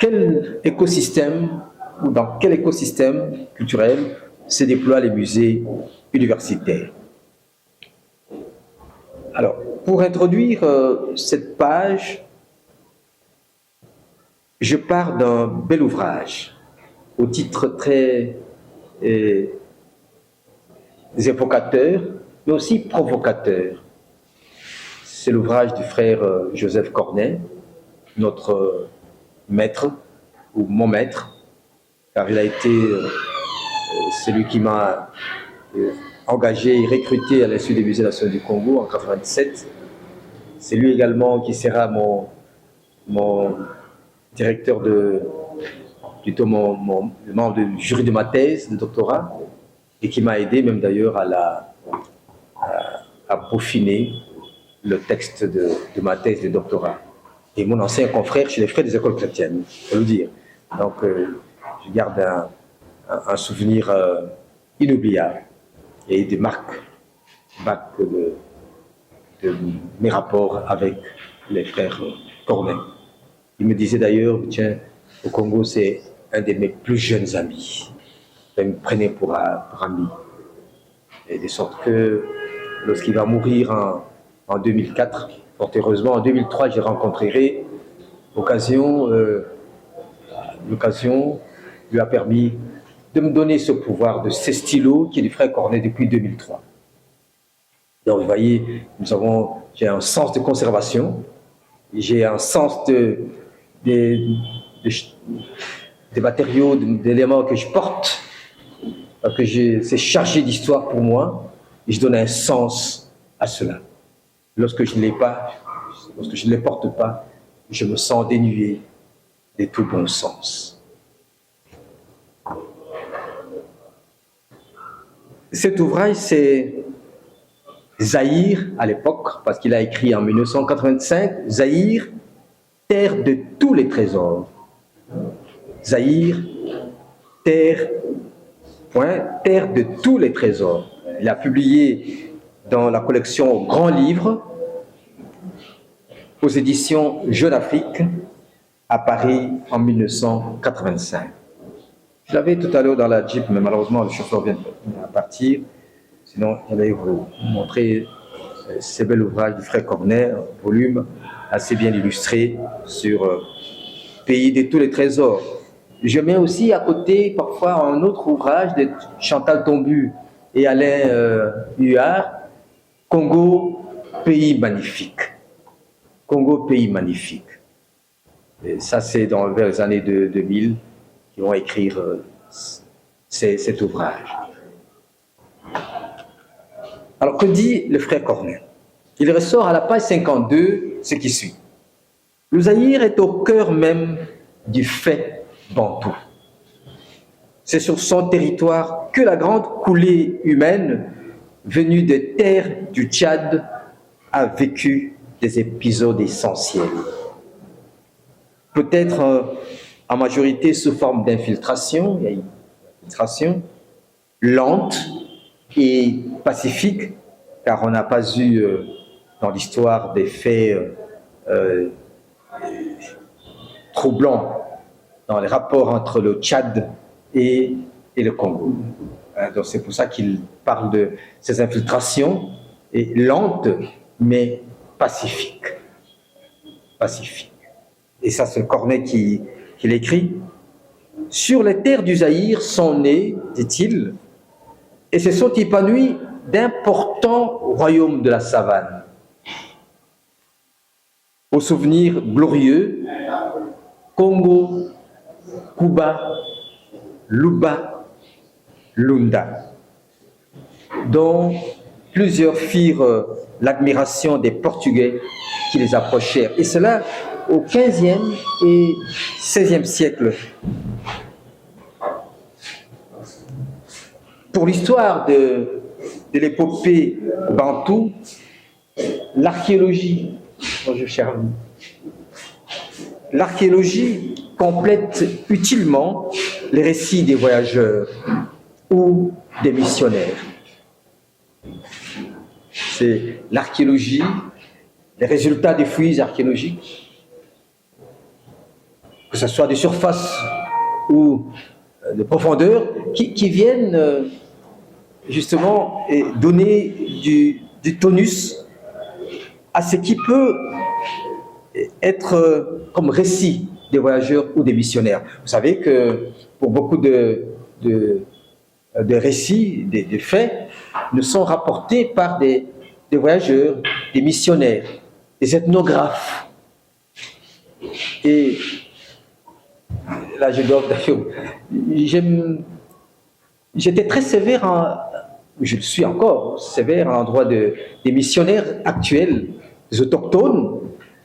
quel écosystème ou dans quel écosystème culturel se déploient les musées universitaires. Alors, pour introduire cette page, je pars d'un bel ouvrage au titre très évocateur, mais aussi provocateur. C'est l'ouvrage du frère Joseph Cornet, notre maître, ou mon maître, car il a été celui qui m'a engagé et recruté à l'Institut des musées nationaux du Congo en 1997. C'est lui également qui sera mon directeur plutôt mon membre du jury de ma thèse de doctorat, et qui m'a aidé même d'ailleurs à peaufiner le texte de ma thèse de doctorat. Et mon ancien confrère chez les frères des écoles chrétiennes, il faut le dire. Donc, je garde un souvenir inoubliable et des marques de mes rapports avec les frères Cornet. Il me disait d'ailleurs, tiens, au Congo, c'est un de mes plus jeunes amis. Il me prenait pour ami. Et de sorte que lorsqu'il va mourir en 2004, fort heureusement, en 2003, j'ai rencontré l'occasion lui a permis de me donner ce pouvoir de ce stylo qui est du frère Cornet depuis 2003. Donc, vous voyez, j'ai un sens de conservation, j'ai un sens des matériaux, d'éléments que je porte, parce que c'est chargé d'histoire pour moi, et je donne un sens à cela. Lorsque je ne l'ai pas, lorsque je ne les porte pas, je me sens dénué de tout bon sens. Cet ouvrage, c'est Zaïre à l'époque, parce qu'il a écrit en 1985, Zaïre, terre de tous les trésors. Zaïre, terre de tous les trésors. Il a publié dans la collection Grand Livre, aux éditions Jeune Afrique, à Paris en 1985. Je l'avais tout à l'heure dans la Jeep, mais malheureusement le chauffeur vient de partir. Sinon, j'allais vous montrer ces bel ouvrage du frère Cornet, un volume assez bien illustré sur Pays de tous les trésors. Je mets aussi à côté parfois un autre ouvrage de Chantal Tombu et Alain Huard, Congo, pays magnifique. Congo, pays magnifique. Et ça, c'est vers les années 2000 qu'ils vont écrire cet ouvrage. Alors, que dit le frère Cornet? Il ressort à la page 52 ce qui suit. Le Zaïre est au cœur même du fait bantou. C'est sur son territoire que la grande coulée humaine venue des terres du Tchad a vécu des épisodes essentiels. Peut-être en majorité sous forme d'infiltration, il y a une infiltration lente et pacifique, car on n'a pas eu dans l'histoire des faits troublants dans les rapports entre le Tchad et le Congo. Donc c'est pour ça qu'il parle de ces infiltrations lentes mais pacifiques. Pacifiques. Et ça, c'est Cornet qui l'écrit. Sur les terres du Zaïre sont nés, dit-il, et se sont épanouis d'importants royaumes de la savane. Au souvenir glorieux, Congo, Kuba, Luba, Lunda, dont plusieurs firent l'admiration des Portugais qui les approchèrent. Et cela au XVe et XVIe siècle. Pour l'histoire de l'épopée bantoue, l'archéologie, complète utilement les récits des voyageurs ou des missionnaires. C'est l'archéologie, les résultats des fouilles archéologiques, que ce soit de surface ou de profondeur, qui viennent justement donner du tonus à ce qui peut être comme récit des voyageurs ou des missionnaires. Vous savez que pour beaucoup de récits, des faits, ne sont rapportés par des voyageurs, des missionnaires, des ethnographes. Et là, je dois d'ailleurs, j'étais très sévère, je le suis encore, sévère à l'endroit des missionnaires actuels, des autochtones.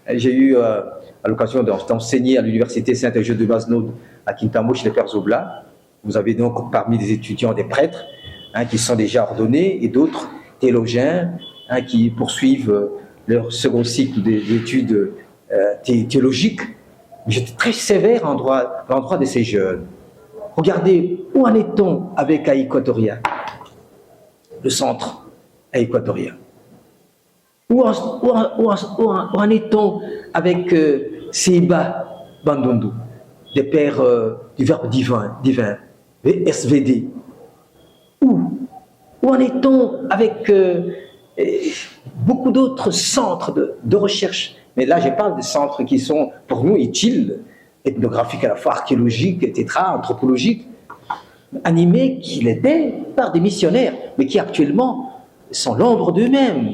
J'ai eu à l'occasion d'enseigner à l'université Saint-Eugène de Masnod à Kintamo chez les Pères Oblats. Vous avez donc parmi les étudiants des prêtres qui sont déjà ordonnés et d'autres théologiens qui poursuivent leur second cycle d'études théologiques. J'étais très sévère à l'endroit de ces jeunes. Regardez, où en est-on avec Aïquatoria, le centre Aïquatoria? Où en est-on avec Seiba Bandundu, des pères du Verbe divin, SVD? Où en est-on avec beaucoup d'autres centres de recherche? Mais là, je parle des centres qui sont pour nous utiles, ethnographiques à la fois, archéologiques, etc., anthropologiques, animés qui l'étaient par des missionnaires, mais qui actuellement sont l'ombre d'eux-mêmes.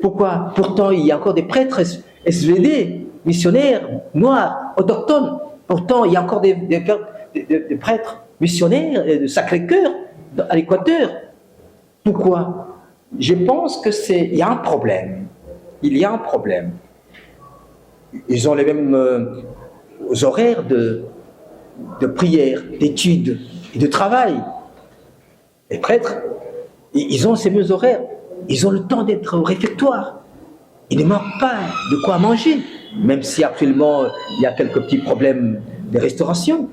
Pourquoi? Pourtant, il y a encore des prêtres SVD, missionnaires, noirs, autochtones. Pourtant, il y a encore des prêtres missionnaires de Sacré-Cœur à l'Équateur. Pourquoi? Je pense qu'il y a un problème. Il y a un problème. Ils ont les mêmes horaires de prière, d'études et de travail. Les prêtres, ils ont ces mêmes horaires. Ils ont le temps d'être au réfectoire. Ils ne manquent pas de quoi manger, même si actuellement il y a quelques petits problèmes de restauration.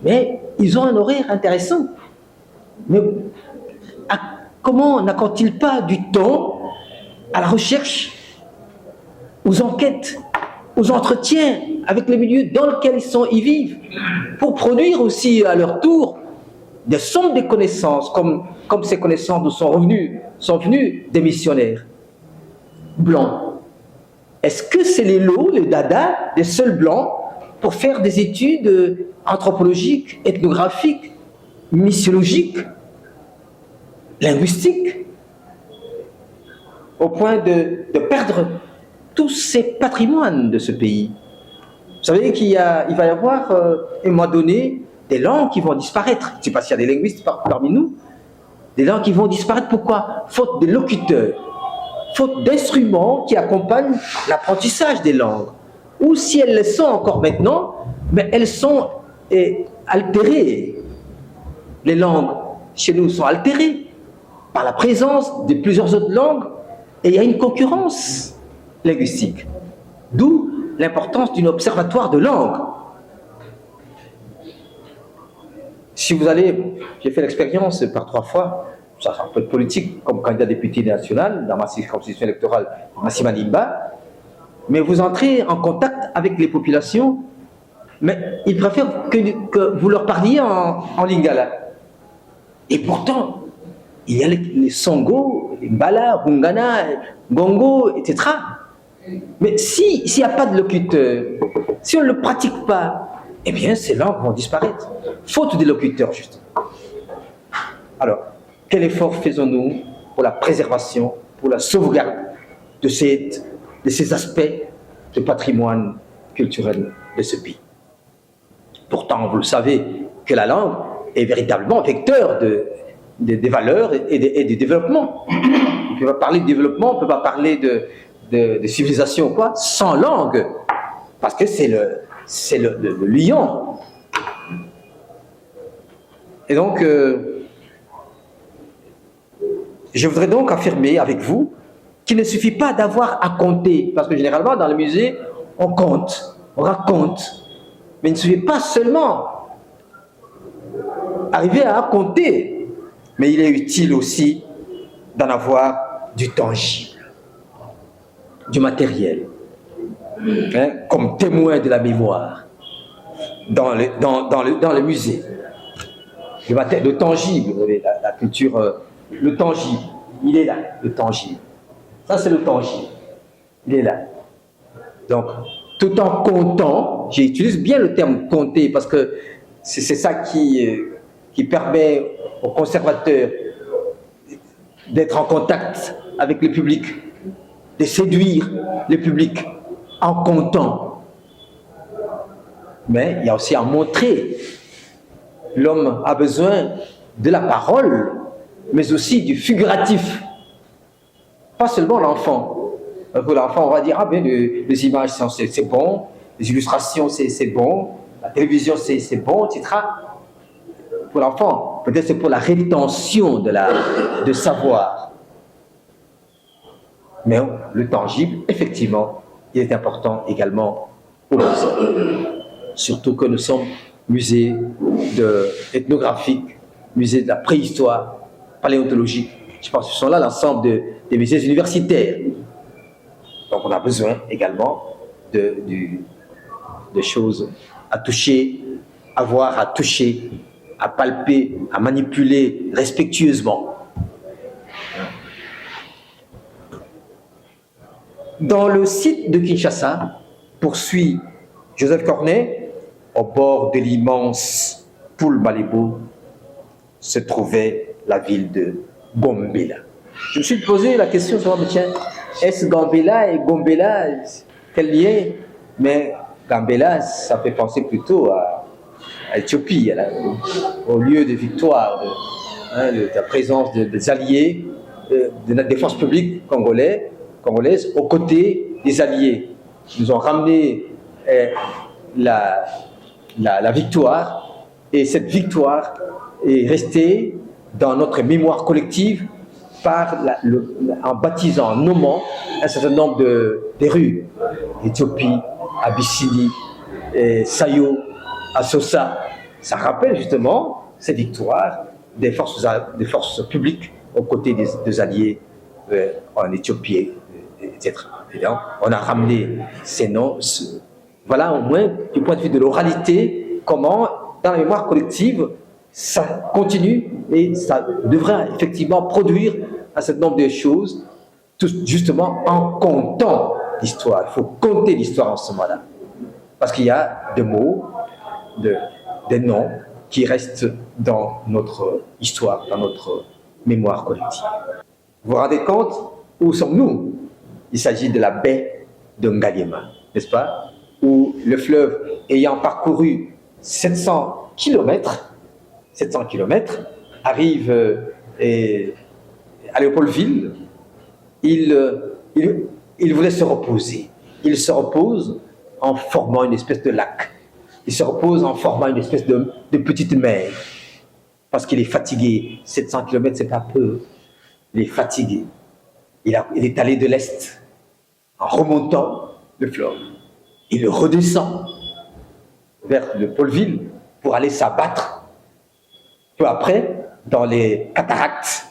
Mais ils ont un horaire intéressant. Mais comment n'accordent-ils pas du temps à la recherche, aux enquêtes, aux entretiens avec les milieux dans lesquels ils vivent, pour produire aussi à leur tour des sommes de connaissances, comme ces connaissances nous sont venues des missionnaires blancs. Est-ce que c'est les lots, les dada, des seuls blancs pour faire des études anthropologiques, ethnographiques, missiologiques, linguistiques, au point de perdre tous ces patrimoines de ce pays? Vous savez qu'il va y avoir, à un moment donné, des langues qui vont disparaître. Je ne sais pas s'il y a des linguistes parmi nous. Des langues qui vont disparaître. Pourquoi? Faute de locuteurs, faute d'instruments qui accompagnent l'apprentissage des langues. Ou si elles le sont encore maintenant, mais elles sont altérées. Les langues chez nous sont altérées par la présence de plusieurs autres langues et il y a une concurrence linguistique. D'où l'importance d'un observatoire de langue. Si vous allez, j'ai fait l'expérience par 3 fois, ça un peu de politique, comme candidat député national dans ma circonscription électorale, Massima Nimba, mais vous entrez en contact avec les populations, mais ils préfèrent que vous leur parliez en lingala. Et pourtant, il y a les Songo, les Mbala, Rungana, Gongo, etc. Mais s'il n'y a pas de locuteur, si on ne le pratique pas, eh bien ces langues vont disparaître. Faute de locuteurs, justement. Alors, quel effort faisons-nous pour la préservation, pour la sauvegarde de ces aspects de patrimoine culturel de ce pays? Pourtant, vous le savez, que la langue est véritablement vecteur des valeurs et du développement. On ne peut pas parler de développement, on ne peut pas parler de civilisation quoi, sans langue, parce que c'est le lion. Et donc, je voudrais donc affirmer avec vous qu'il ne suffit pas d'avoir à compter, parce que généralement dans le musée, on compte, on raconte, mais il ne suffit pas seulement arriver à compter, mais il est utile aussi d'en avoir du tangible, du matériel, comme témoin de la mémoire. dans le musée. Le tangible, vous avez la culture, le tangible, il est là, le tangible. Ça, c'est le tangible. Il est là. Donc, tout en comptant, j'utilise bien le terme compter parce que c'est ça qui permet aux conservateurs d'être en contact avec le public, de séduire le public en comptant. Mais il y a aussi à montrer. L'homme a besoin de la parole, mais aussi du figuratif. Pas seulement l'enfant. Pour l'enfant, on va dire, ah bien, les images, c'est bon, les illustrations, c'est bon, la télévision, c'est bon, etc. Pour l'enfant, peut-être c'est pour la rétention de savoir. Mais le tangible, effectivement, il est important également au musée. Surtout que nous sommes musée ethnographique, musée de la préhistoire, paléontologique. Je pense que ce sont là l'ensemble des musées universitaires. Donc on a besoin également de choses à toucher, à voir, à toucher, à palper, à manipuler respectueusement. Dans le site de Kinshasa, poursuit Joseph Cornet, au bord de l'immense Poul Malébo, se trouvait la ville de Gambela. Je me suis posé la question, mais tiens, est-ce Gambela et Gambela, quel lien? Mais Gambela, ça fait penser plutôt à Éthiopie, au lieu de victoire, de la présence des alliés, des forces publiques congolaises, aux côtés des alliés. Ils nous ont ramené la victoire, et cette victoire est restée dans notre mémoire collective en baptisant, en nommant un certain nombre des rues. Éthiopie, Abyssinie, Sayo, Assosa. Ça rappelle justement ces victoires des forces publiques aux côtés des alliés en Éthiopie, etc. Et donc, on a ramené ces noms. Voilà au moins du point de vue de l'oralité, comment dans la mémoire collective, ça continue et ça devrait effectivement produire un certain nombre de choses, tout justement en comptant l'histoire. Il faut compter l'histoire en ce moment-là. Parce qu'il y a des mots, des noms qui restent dans notre histoire, dans notre mémoire collective. Vous vous rendez compte? Où sommes-nous? Il s'agit de la baie de Ngaliema, n'est-ce pas? Où le fleuve, ayant parcouru 700 km, arrive à Léopoldville. Il voulait se reposer. Il se repose en formant une espèce de lac. Il se repose en formant une espèce de petite mer. Parce qu'il est fatigué. 700 km, c'est pas peu. Il est fatigué. Il est allé de l'est en remontant le fleuve. Il redescend vers Léopoldville pour aller s'abattre. Peu après, dans les cataractes,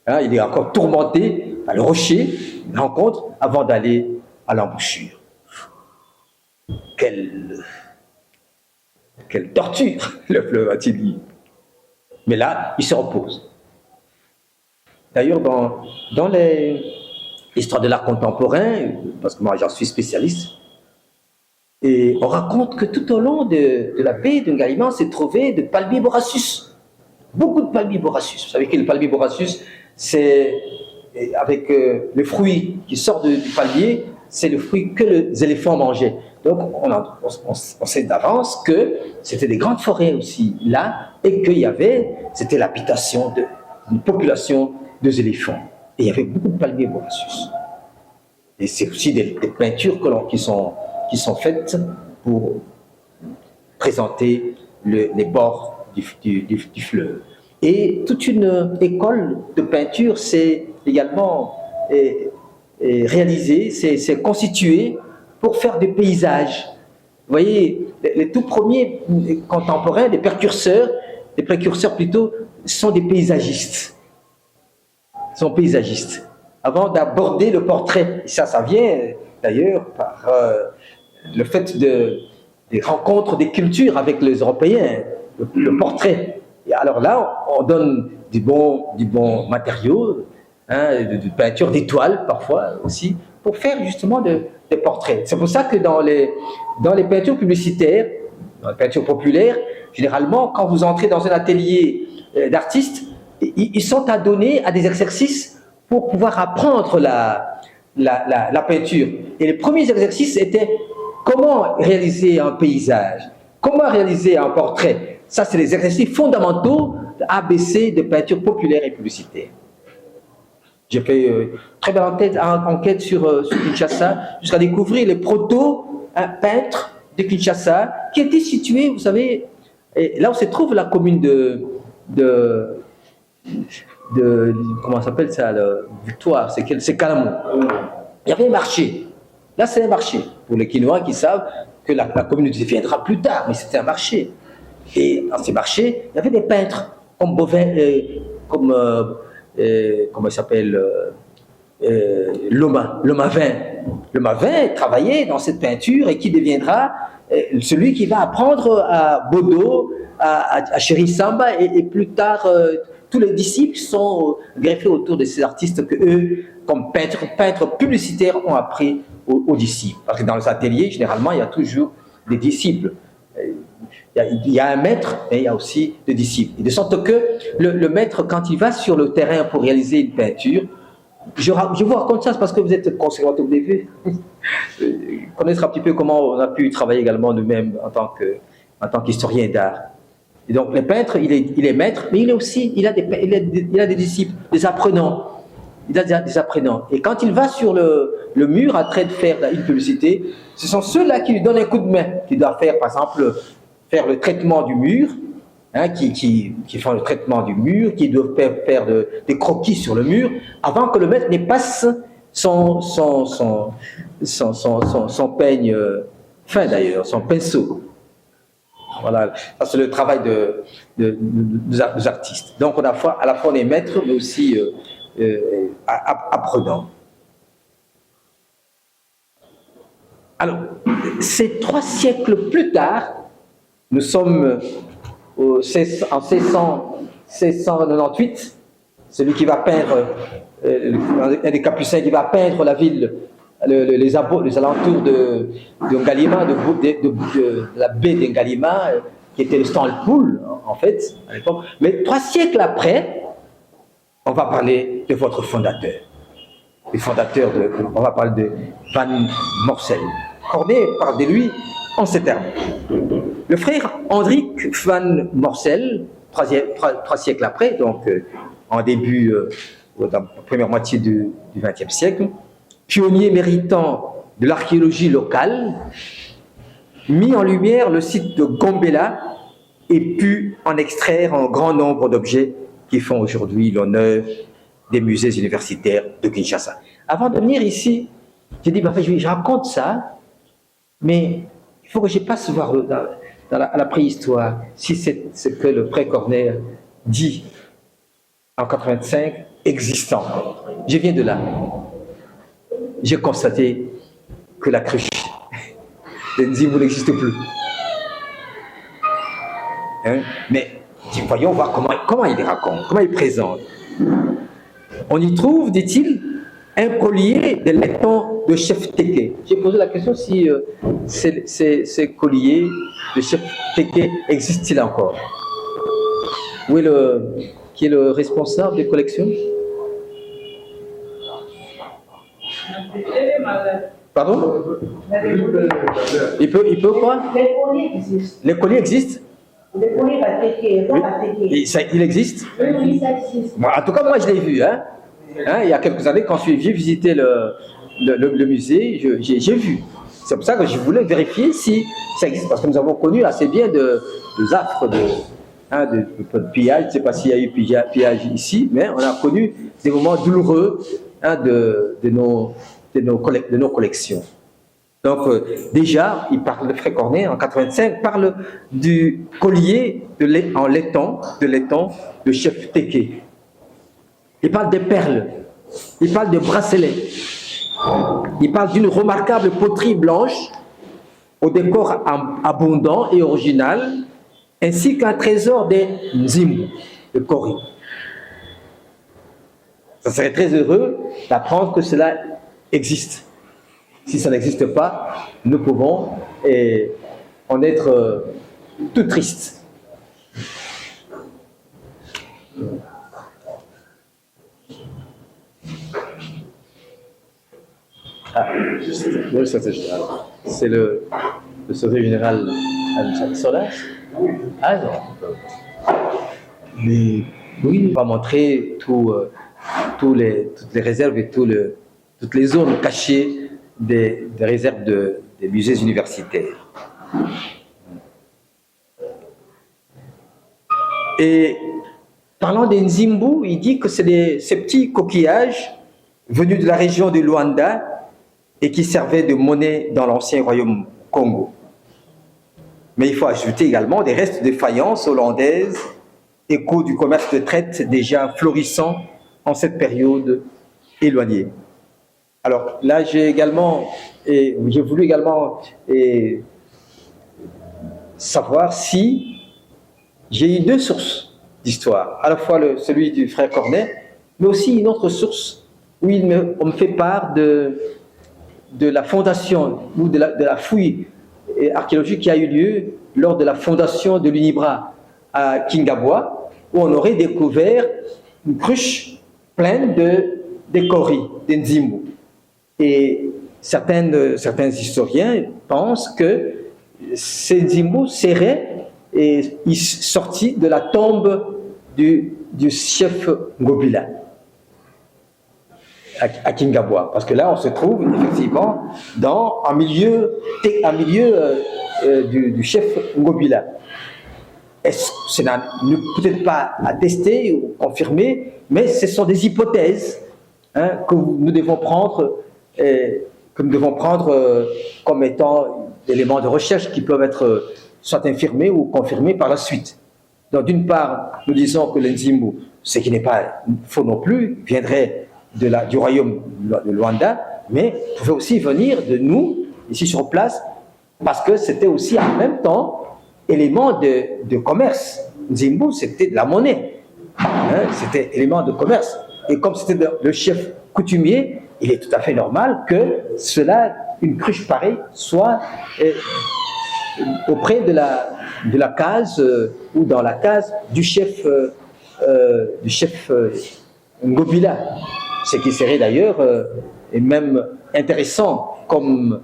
il est encore tourmenté par le rocher, il rencontre avant d'aller à l'embouchure. Quelle torture, le fleuve, a-t-il dit. Mais là, il se repose. D'ailleurs, dans l'histoire de l'art contemporain, parce que moi j'en suis spécialiste, et on raconte que tout au long de la baie de Ngaliema s'est trouvé de palmiers borassus. Beaucoup de palmiers borassus. Vous savez que le palmier borassus, c'est avec le fruit qui sort du palmier, c'est le fruit que les éléphants mangeaient. Donc on sait d'avance que c'était des grandes forêts aussi là, et c'était l'habitation d'une population d'éléphants. Et il y avait beaucoup de palmiers borassus. Et c'est aussi des peintures qui sont faites pour présenter les bords du fleuve. Et toute une école de peinture s'est également réalisée, s'est constituée pour faire des paysages. Vous voyez, les tout premiers contemporains, les précurseurs plutôt, sont des paysagistes. Sont paysagistes. Avant d'aborder le portrait, et ça vient d'ailleurs par le fait des rencontres, des cultures avec les Européens, le portrait. Et alors là, on donne du bon matériau, hein, de peinture, d'étoiles parfois aussi, pour faire justement des portraits. C'est pour ça que dans les peintures publicitaires, dans les peintures populaires, généralement, quand vous entrez dans un atelier d'artistes, ils sont adonnés à des exercices pour pouvoir apprendre la peinture. Et les premiers exercices étaient comment réaliser un paysage, comment réaliser un portrait. Ça, c'est les exercices fondamentaux ABC de peinture populaire et publicitaire. J'ai fait très belle enquête sur Kinshasa, jusqu'à découvrir les proto-peintres de Kinshasa, qui étaient situés, vous savez, là où se trouve la commune de comment s'appelle ça, Victoire, c'est Calamou. Il y avait un marché. Là, c'est un marché. Pour les Quinois qui savent que la communauté viendra plus tard, mais c'était un marché. Et dans ces marchés, il y avait des peintres, comme Bovin, comment il s'appelle, Lomavin. Lomavin travaillait dans cette peinture et qui deviendra celui qui va apprendre à Bodo, à Chéri Samba et plus tard tous les disciples sont greffés autour de ces artistes que eux, comme peintres publicitaires, ont appris aux disciples. Parce que dans les ateliers, généralement, il y a toujours des disciples. Il y a un maître et il y a aussi des disciples. Et de sorte que le maître, quand il va sur le terrain pour réaliser une peinture, je vous raconte ça parce que vous êtes conservateur, vous devez connaître un petit peu comment on a pu travailler également nous-mêmes en tant qu'historien d'art. Et donc le peintre, il est maître, mais il a des disciples, des apprenants. Il a des apprenants. Et quand il va sur le mur en train de faire une publicité, ce sont ceux-là qui lui donnent un coup de main, qui doivent faire, par exemple, faire le traitement du mur, hein, qui font le traitement du mur, qui doivent faire des croquis sur le mur, avant que le maître ne passe son peigne fin d'ailleurs, son pinceau. Voilà, ça c'est le travail des artistes. Donc à la fois on est maître, mais aussi apprenant. Alors, c'est 3 siècles plus tard, nous sommes en 1698, celui qui va peindre, un des capucins qui va peindre la ville, les alentours de Ngalima, de la baie de Ngalima, qui était le Stampoul, en fait, à l'époque. Mais 3 siècles après, on va parler de votre fondateur. On va parler de Van Morsel. Corneille parle de lui en ces termes. Le frère Hendrik Van Morsel, 3 siècles après, donc en début, dans la première moitié du XXe siècle, pionnier méritant de l'archéologie locale, mis en lumière le site de Gombela et pu en extraire un grand nombre d'objets qui font aujourd'hui l'honneur des musées universitaires de Kinshasa. Avant de venir ici, j'ai dit, je raconte ça, mais il faut que je passe voir à la préhistoire si c'est ce que le frère Corneille dit en 85 existant. Je viens de là. J'ai constaté que la cruche de Nzimou n'existe plus. Hein? Mais voyons voir comment il raconte, comment il présente. On y trouve, dit-il, un collier de laiton de chef Teke. J'ai posé la question si ces colliers de chef Teke existent-ils encore. Qui est le responsable des collections? Pardon? Il peut quoi? Les colliers existent. Les colliers existent. Il existe? Oui, ça existe. Bon, en tout cas, moi, je l'ai vu. Il y a quelques années, quand j'ai visité le musée, j'ai vu. C'est pour ça que je voulais vérifier si ça existe, parce que nous avons connu assez bien de affres de pillage. Je ne sais pas s'il y a eu pillage ici, mais on a connu des moments douloureux de nos collections. Donc déjà, il parle de frère Corneille en 85, parle du collier en laiton de chef Teke. Il parle des perles, il parle de bracelets, il parle d'une remarquable poterie blanche au décor abondant et original, ainsi qu'un trésor des Nzimbu, de Kori. Ça serait très heureux d'apprendre que cela existe. Si ça n'existe pas, nous pouvons en être tout tristes. Oui, ça c'est général. C'est le secrétaire général Solas. Ah non. Mais oui, on va montrer toutes les réserves et toutes les zones cachées des réserves des musées universitaires. Et parlant des Nzimbu, il dit que c'est ces petits coquillages venus de la région de Luanda et qui servaient de monnaie dans l'ancien royaume Congo. Mais il faut ajouter également des restes de faïences hollandaises, écho du commerce de traite déjà florissant en cette période éloignée. Alors là, j'ai voulu également savoir si j'ai eu deux sources d'histoire, à la fois celui du frère Cornet, mais aussi une autre source où on me fait part de la fondation ou de la fouille archéologique qui a eu lieu lors de la fondation de l'UNIBRA à Kingabwa, où on aurait découvert une cruche pleine de Kori, des Nzimbu. Et certains historiens pensent que ces Nzimbu seraient sortis de la tombe du chef Ngobila à Kingabwa, parce que là on se trouve effectivement dans un milieu du chef Ngobila. Ce n'est peut-être pas attesté ou confirmé, mais ce sont des hypothèses que nous devons prendre comme étant des éléments de recherche qui peuvent être soit infirmés ou confirmés par la suite. Donc d'une part, nous disons que les Nzimbu, ce qui n'est pas faux non plus, viendrait du royaume de Luanda, mais pouvait aussi venir de nous, ici sur place, parce que c'était aussi en même temps élément de commerce. Nzimbu, c'était de la monnaie, c'était élément de commerce. Et comme c'était le chef coutumier, il est tout à fait normal que une cruche pareille, soit auprès de la case ou dans la case du chef Ngobila. Ce qui serait d'ailleurs et même intéressant comme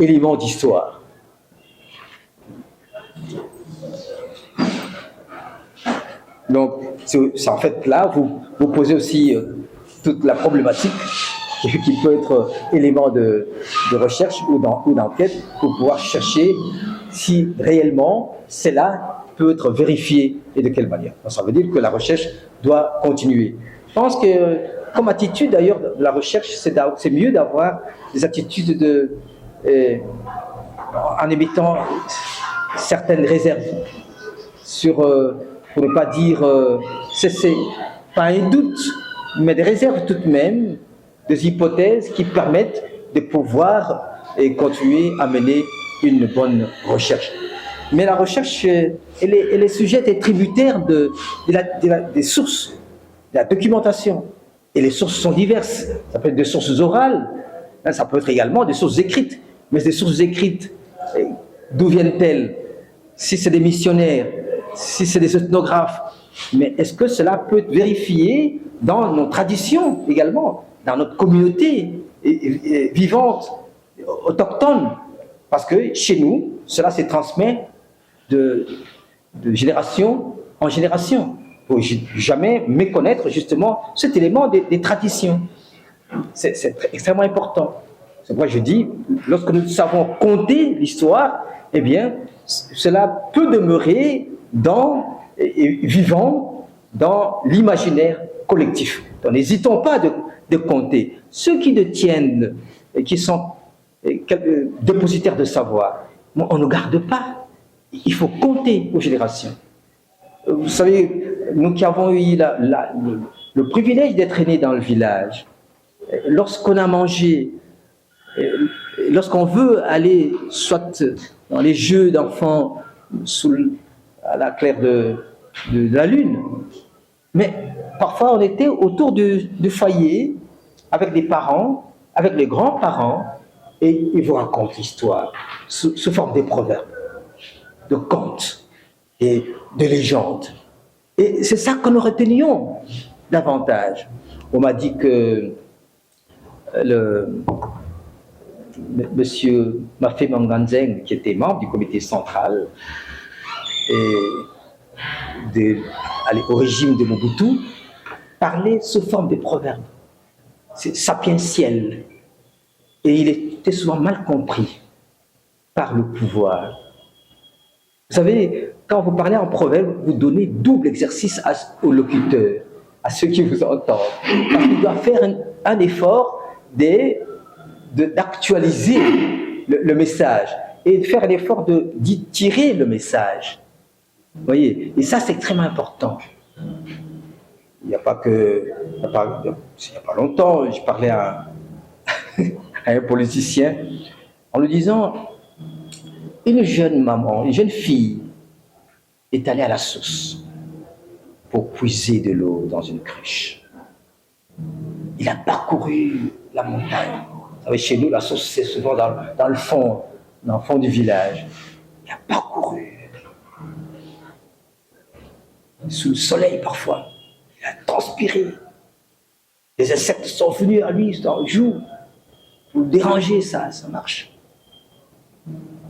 élément d'histoire. Donc, c'est en fait là, vous posez aussi toute la problématique qui peut être élément de recherche ou d'enquête pour pouvoir chercher si réellement cela peut être vérifié et de quelle manière. Donc, ça veut dire que la recherche doit continuer. Je pense que comme attitude d'ailleurs de la recherche, c'est mieux d'avoir des attitudes en émettant certaines réserves pour ne pas dire c'est pas un doute, mais des réserves tout de même, des hypothèses qui permettent de pouvoir continuer à mener une bonne recherche. Mais la recherche, elle est sujette et tributaire des sources, de la documentation. Et les sources sont diverses. Ça peut être des sources orales, ça peut être également des sources écrites. Mais ces sources écrites, d'où viennent-elles? Si c'est des missionnaires, si c'est des ethnographes, mais est-ce que cela peut être vérifié dans nos traditions également, dans notre communauté vivante, autochtone? Parce que chez nous, cela se transmet de génération en génération. Il ne faut jamais méconnaître justement cet élément des traditions. C'est extrêmement important. C'est pourquoi je dis, lorsque nous savons compter l'histoire, eh bien, cela peut demeurer vivant dans l'imaginaire collectif. Donc n'hésitons pas de compter. Ceux qui détiennent et qui sont dépositaires de savoir, on ne garde pas. Il faut compter aux générations. Vous savez, nous qui avons eu le privilège d'être nés dans le village, lorsqu'on a mangé lorsqu'on veut aller soit dans les jeux d'enfants à la claire de la lune, mais parfois on était autour du foyer avec les parents, avec les grands-parents, et ils vous racontent l'histoire sous forme des proverbes, de contes et de légendes. Et c'est ça que nous retenions davantage. On m'a dit que monsieur Mafé Manganzeng, qui était membre du comité central et au régime de Mobutu, parlait sous forme de proverbes. C'est sapientiel. Et il était souvent mal compris par le pouvoir. Vous savez, quand vous parlez en proverbe, vous donnez double exercice aux locuteurs, à ceux qui vous entendent. Parce qu'il doit faire un effort d'actualiser le message et de faire l'effort d'y tirer le message. Vous voyez? Et ça, c'est extrêmement important. Il n'y a pas longtemps, je parlais à un politicien en lui disant, une jeune maman, une jeune fille est allée à la source pour puiser de l'eau dans une cruche. Il a parcouru la montagne. Vous savez, chez nous, la source, c'est souvent dans le fond du village. Il a parcouru. Sous le soleil, parfois. Il a transpiré. Les insectes sont venus à lui dans le jour pour le déranger, ça marche.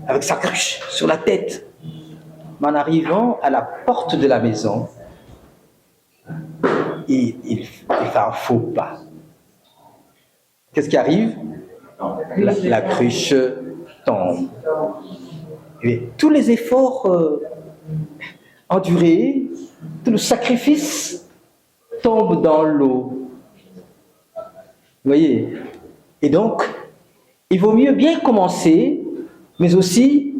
Avec sa cruche sur la tête. Mais en arrivant à la porte de la maison, il fait un faux pas. Qu'est-ce qui arrive? La cruche tombe. Et tous les efforts endurés, tout le sacrifice tombe dans l'eau. Vous voyez? Et donc, il vaut mieux bien commencer, mais aussi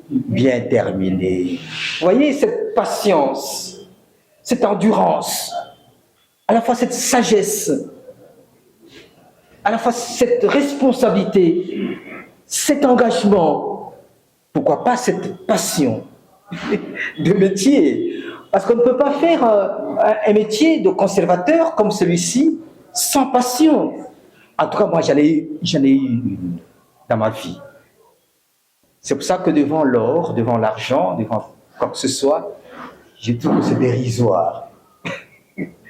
bien terminer. Vous voyez cette patience, cette endurance, à la fois cette sagesse, à la fois cette responsabilité, cet engagement, pourquoi pas cette passion de métier. Parce qu'on ne peut pas faire un métier de conservateur comme celui-ci sans passion. En tout cas, moi, j'en ai eu une dans ma vie. C'est pour ça que devant l'or, devant l'argent, devant quoi que ce soit, je trouve que c'est dérisoire.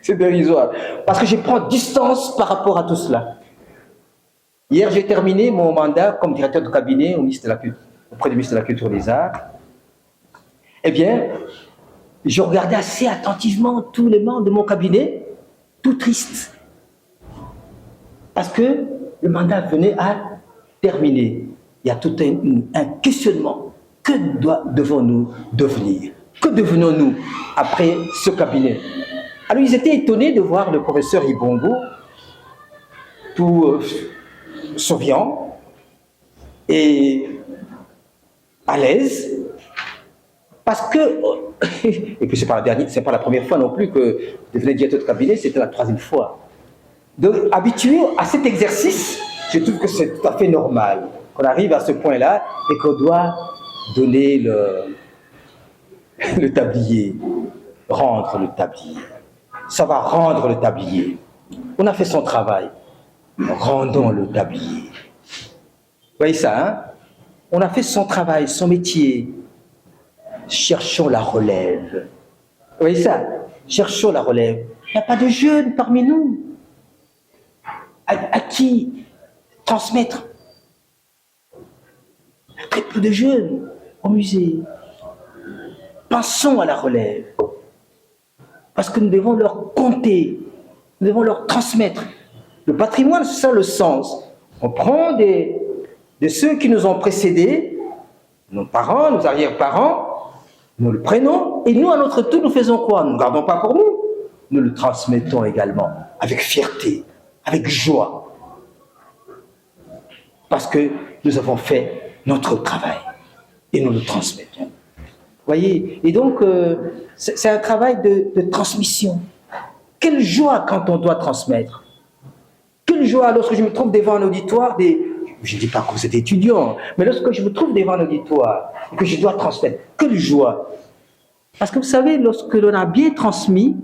C'est dérisoire. Parce que je prends distance par rapport à tout cela. Hier, j'ai terminé mon mandat comme directeur de cabinet auprès du ministre de la Culture et des Arts. Eh bien, je regardais assez attentivement tous les membres de mon cabinet, tout tristes. Parce que le mandat venait à terminer. Il y a tout un questionnement. Que devons-nous devenir? Que devenons-nous après ce cabinet? Alors ils étaient étonnés de voir le professeur Ibongo, tout souriant et à l'aise, parce que, et puis c'est pas la première fois non plus que je devenais directeur de cabinet, c'était la 3e fois. Donc habitué à cet exercice, je trouve que c'est tout à fait normal qu'on arrive à ce point-là et qu'on doit donner le tablier, rendre le tablier. Ça va rendre le tablier. On a fait son travail, rendons le tablier. Vous voyez ça, hein? On a fait son travail, son métier. Cherchons la relève. Vous voyez ça? Cherchons la relève. Il n'y a pas de jeunes parmi nous. À qui transmettre? Il y a très peu de jeunes au musée. Pensons à la relève. Parce que nous devons leur compter, nous devons leur transmettre. Le patrimoine, c'est ça le sens. On prend de ceux qui nous ont précédés, nos parents, nos arrière-parents, nous le prenons, et nous, à notre tour, nous faisons quoi? Nous ne gardons pas pour nous. Nous le transmettons également, avec fierté, avec joie. Parce que nous avons fait notre travail, et nous le transmettons. Vous voyez? Et donc, c'est un travail de transmission. Quelle joie quand on doit transmettre. Quelle joie lorsque je me trouve devant un auditoire, Je ne dis pas que vous êtes étudiant, mais lorsque je me trouve devant un auditoire et que je dois transmettre, quelle joie! Parce que vous savez, lorsque l'on a bien transmis,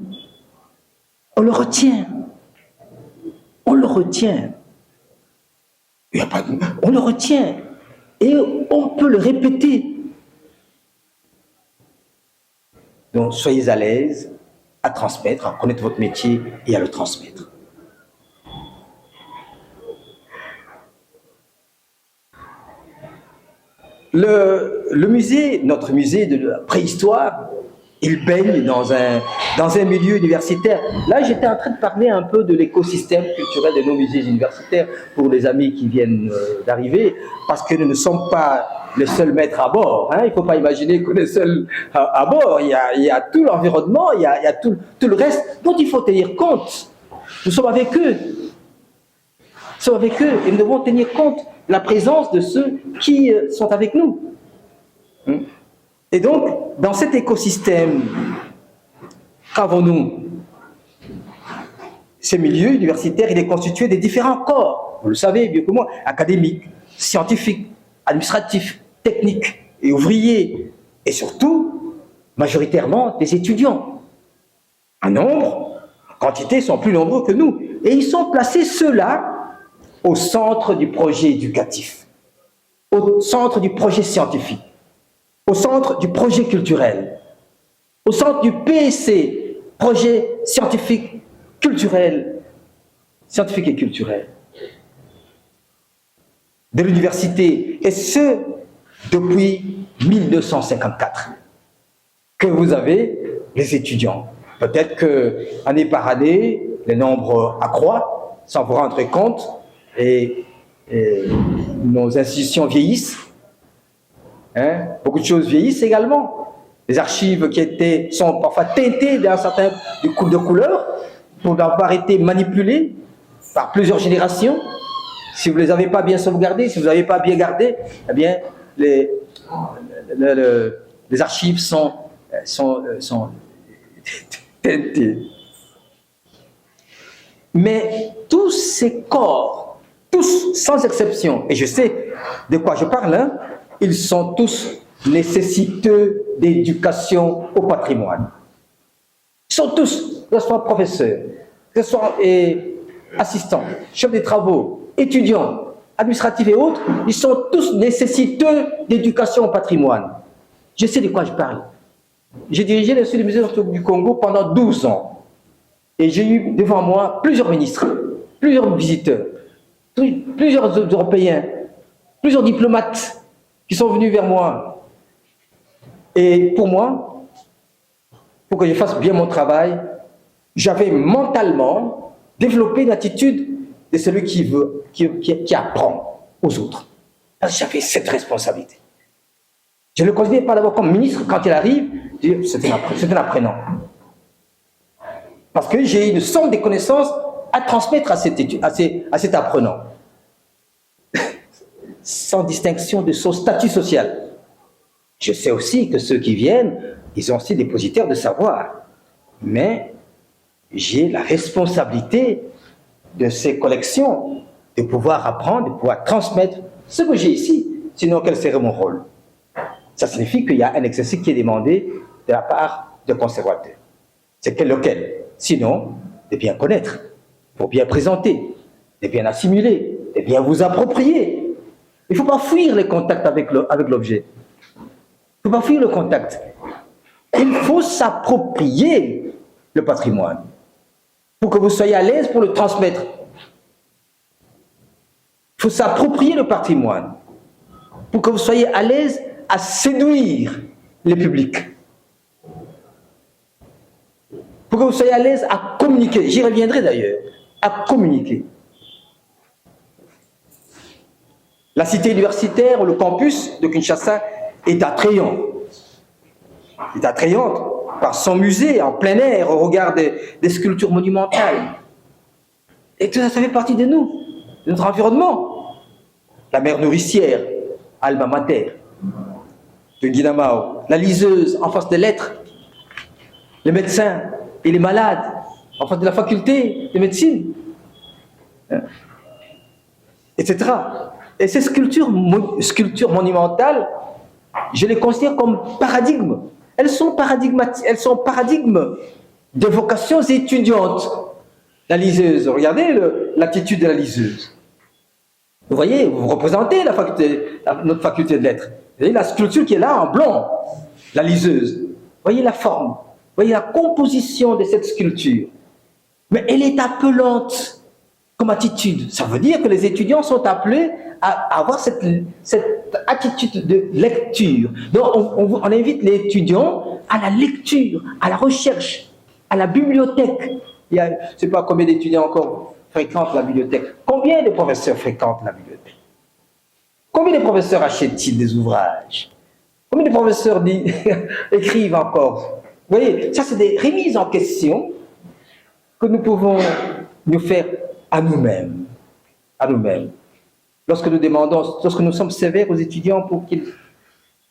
on le retient. On le retient. Il y a pas de... On le retient. Et on peut le répéter. Donc, soyez à l'aise à transmettre, à connaître votre métier et à le transmettre. Le musée, notre musée de la préhistoire, il baigne dans un milieu universitaire. Là, j'étais en train de parler un peu de l'écosystème culturel de nos musées universitaires pour les amis qui viennent d'arriver, parce que nous ne sommes pas les seuls maîtres à bord. Hein. Il ne faut pas imaginer qu'on est seuls à bord. Il y a tout l'environnement, il y a tout le reste dont il faut tenir compte. Nous sommes avec eux. Nous sommes avec eux et nous devons tenir compte de la présence de ceux qui sont avec nous. Et donc, dans cet écosystème, qu'avons-nous? Ce milieu universitaire, il est constitué de différents corps, vous le savez mieux que moi, académiques, scientifiques, administratifs, techniques et ouvriers, et surtout, majoritairement, des étudiants. En nombre, en quantité, sont plus nombreux que nous. Et ils sont placés, ceux-là, au centre du projet éducatif, au centre du projet scientifique, au centre du projet culturel, au centre du PSC, projet scientifique, culturel, scientifique et culturel, de l'université, et ce, depuis 1954, que vous avez les étudiants. Peut-être que, année par année, les nombres accroissent, sans vous rendre compte, et nos institutions vieillissent. Hein? Beaucoup de choses vieillissent également. Les archives sont parfois teintées d'un certain de couleurs pour avoir été manipulées par plusieurs générations. Si vous ne les avez pas bien sauvegardées, si vous n'avez pas bien gardé, eh bien, les archives sont teintées. Mais tous ces corps, tous sans exception, et je sais de quoi je parle, hein, ils sont tous nécessiteux d'éducation au patrimoine. Ils sont tous, que ce soit professeurs, que ce soit assistants, chefs des travaux, étudiants, administratifs et autres, ils sont tous nécessiteux d'éducation au patrimoine. Je sais de quoi je parle. J'ai dirigé l'Institut du musée du Congo pendant 12 ans. Et j'ai eu devant moi plusieurs ministres, plusieurs visiteurs, plusieurs Européens, plusieurs diplomates qui sont venus vers moi. Et pour moi, pour que je fasse bien mon travail, j'avais mentalement développé une attitude de celui qui apprend aux autres. J'avais cette responsabilité. Je ne le considère pas d'abord comme ministre. Quand il arrive, c'est un apprenant. Parce que j'ai une somme de connaissances à transmettre à cet apprenant. Sans distinction de son statut social. Je sais aussi que ceux qui viennent, ils sont aussi dépositaires de savoir. Mais j'ai la responsabilité de ces collections, de pouvoir apprendre, de pouvoir transmettre ce que j'ai ici. Sinon, quel serait mon rôle? Ça signifie qu'il y a un exercice qui est demandé de la part de conservateurs. C'est lequel? Sinon, de bien connaître, pour bien présenter, de bien assimiler, de bien vous approprier. Il ne faut pas fuir les contacts avec l'objet. Il ne faut pas fuir le contact. Il faut s'approprier le patrimoine pour que vous soyez à l'aise pour le transmettre. Il faut s'approprier le patrimoine pour que vous soyez à l'aise à séduire les publics. Pour que vous soyez à l'aise à communiquer. J'y reviendrai d'ailleurs. À communiquer. La cité universitaire, le campus de Kinshasa est attrayant. Il est attrayante par son musée en plein air au regard des sculptures monumentales. Et tout ça, ça fait partie de nous, de notre environnement. La mère nourricière, Alma Mater, de Guinamao, la liseuse en face des lettres, les médecins et les malades en face de la faculté de médecine, etc. Et ces sculptures monumentales, je les considère comme paradigmes. Elles sont paradigmatiques, elles sont paradigmes de vocations étudiantes. La liseuse, regardez l'attitude de la liseuse. Vous voyez, vous représentez notre faculté de lettres. Vous voyez la sculpture qui est là en blanc, la liseuse. Vous voyez la forme, vous voyez la composition de cette sculpture. Mais elle est appelante comme attitude. Ça veut dire que les étudiants sont appelés à avoir cette attitude de lecture. Donc on invite les étudiants à la lecture, à la recherche, à la bibliothèque. Je ne sais pas combien d'étudiants encore fréquentent la bibliothèque. Combien de professeurs fréquentent la bibliothèque? Combien de professeurs achètent-ils des ouvrages? Combien de professeurs écrivent encore? Vous voyez, ça c'est des remises en question que nous pouvons nous faire à nous-mêmes. À nous-mêmes. Lorsque nous sommes sévères aux étudiants pour qu'ils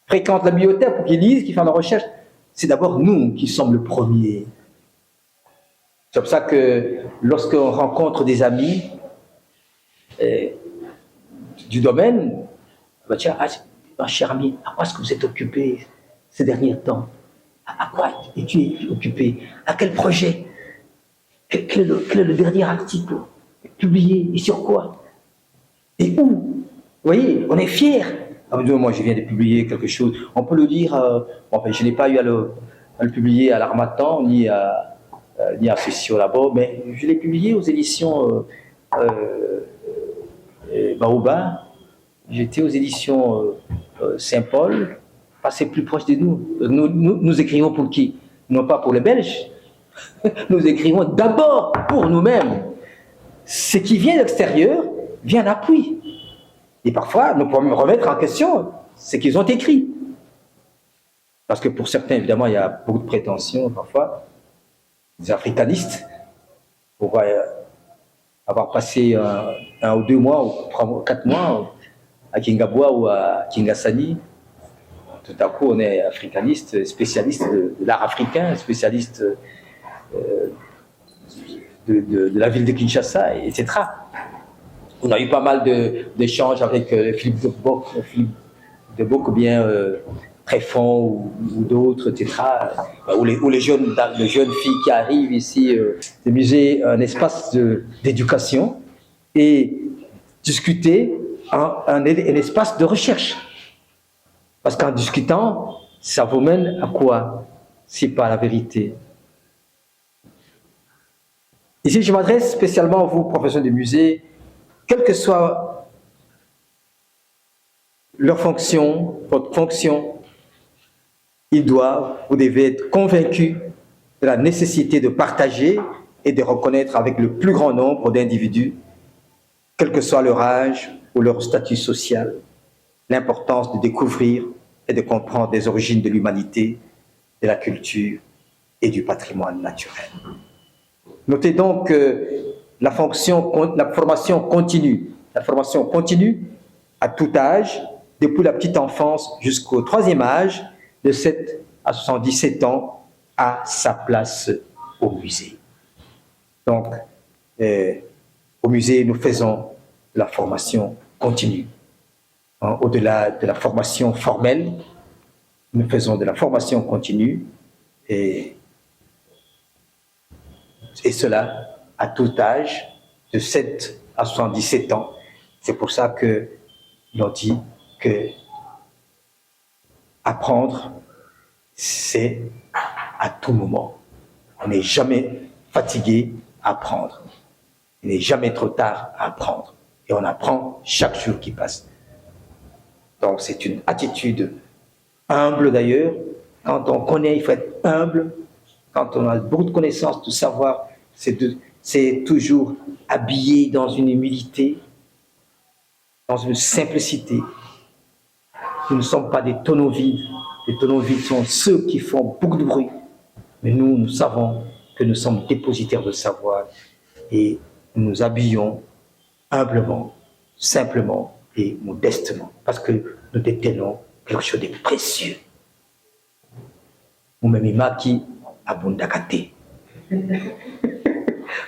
fréquentent la bibliothèque, pour qu'ils lisent, qu'ils fassent la recherche, c'est d'abord nous qui sommes le premier. C'est pour ça que lorsqu'on rencontre des amis du domaine, bah tiens, cher ami, à quoi est-ce que vous êtes occupé ces derniers temps? À quoi es-tu occupé? À quel projet? Quel est le dernier article publié et sur quoi? Et où? Vous voyez, on est fiers. Ah, moi, je viens de publier quelque chose. On peut le dire, je n'ai pas eu à le publier à l'Harmattan, ni à Session là-bas, mais je l'ai publié aux éditions Baobab. J'étais aux éditions Saint-Paul, c'est plus proche de nous. Nous écrivons pour qui? Non pas pour les Belges. Nous écrivons d'abord pour nous-mêmes. Ce qui vient de l'extérieur vient en appui. Et parfois, nous pouvons remettre en question ce qu'ils ont écrit. Parce que pour certains, évidemment, il y a beaucoup de prétentions, parfois, des africanistes, pour avoir passé 1 ou 2 mois, ou 3 ou 4 mois à Kingabwa ou à Kingasani. Tout à coup, on est africaniste, spécialiste de l'art africain, spécialiste de la ville de Kinshasa, etc. On a eu pas mal d'échanges avec Philippe de Bock, ou bien Tréfond ou d'autres, etc. Ou les jeunes filles qui arrivent ici, le musée, un espace d'éducation, et discuter un espace de recherche. Parce qu'en discutant, ça vous mène à quoi? C'est pas la vérité. Ici, je m'adresse spécialement à vous, professeurs de musée, quelle que soit leur fonction, votre fonction, vous devez être convaincus de la nécessité de partager et de reconnaître avec le plus grand nombre d'individus, quel que soit leur âge ou leur statut social, l'importance de découvrir et de comprendre les origines de l'humanité, de la culture et du patrimoine naturel. Notez donc que la formation continue à tout âge, depuis la petite enfance jusqu'au 3e âge, de 7 à 77 ans, a sa place au musée. Donc, au musée, nous faisons la formation continue. Au-delà de la formation formelle, nous faisons de la formation continue, et cela à tout âge, de 7 à 77 ans. C'est pour ça que l'on dit que apprendre, c'est à tout moment. On n'est jamais fatigué à apprendre. Il n'est jamais trop tard à apprendre. Et on apprend chaque jour qui passe. Donc c'est une attitude humble d'ailleurs. Quand on connaît, il faut être humble. Quand on a beaucoup de connaissances, de savoir, c'est toujours habillé dans une humilité, dans une simplicité. Nous ne sommes pas des tonneaux vides. Les tonneaux vides sont ceux qui font beaucoup de bruit. Mais nous savons que nous sommes dépositaires de savoir et nous nous habillons humblement, simplement et modestement parce que nous détenons quelque chose de précieux. Nous-mêmes, qui abondakate.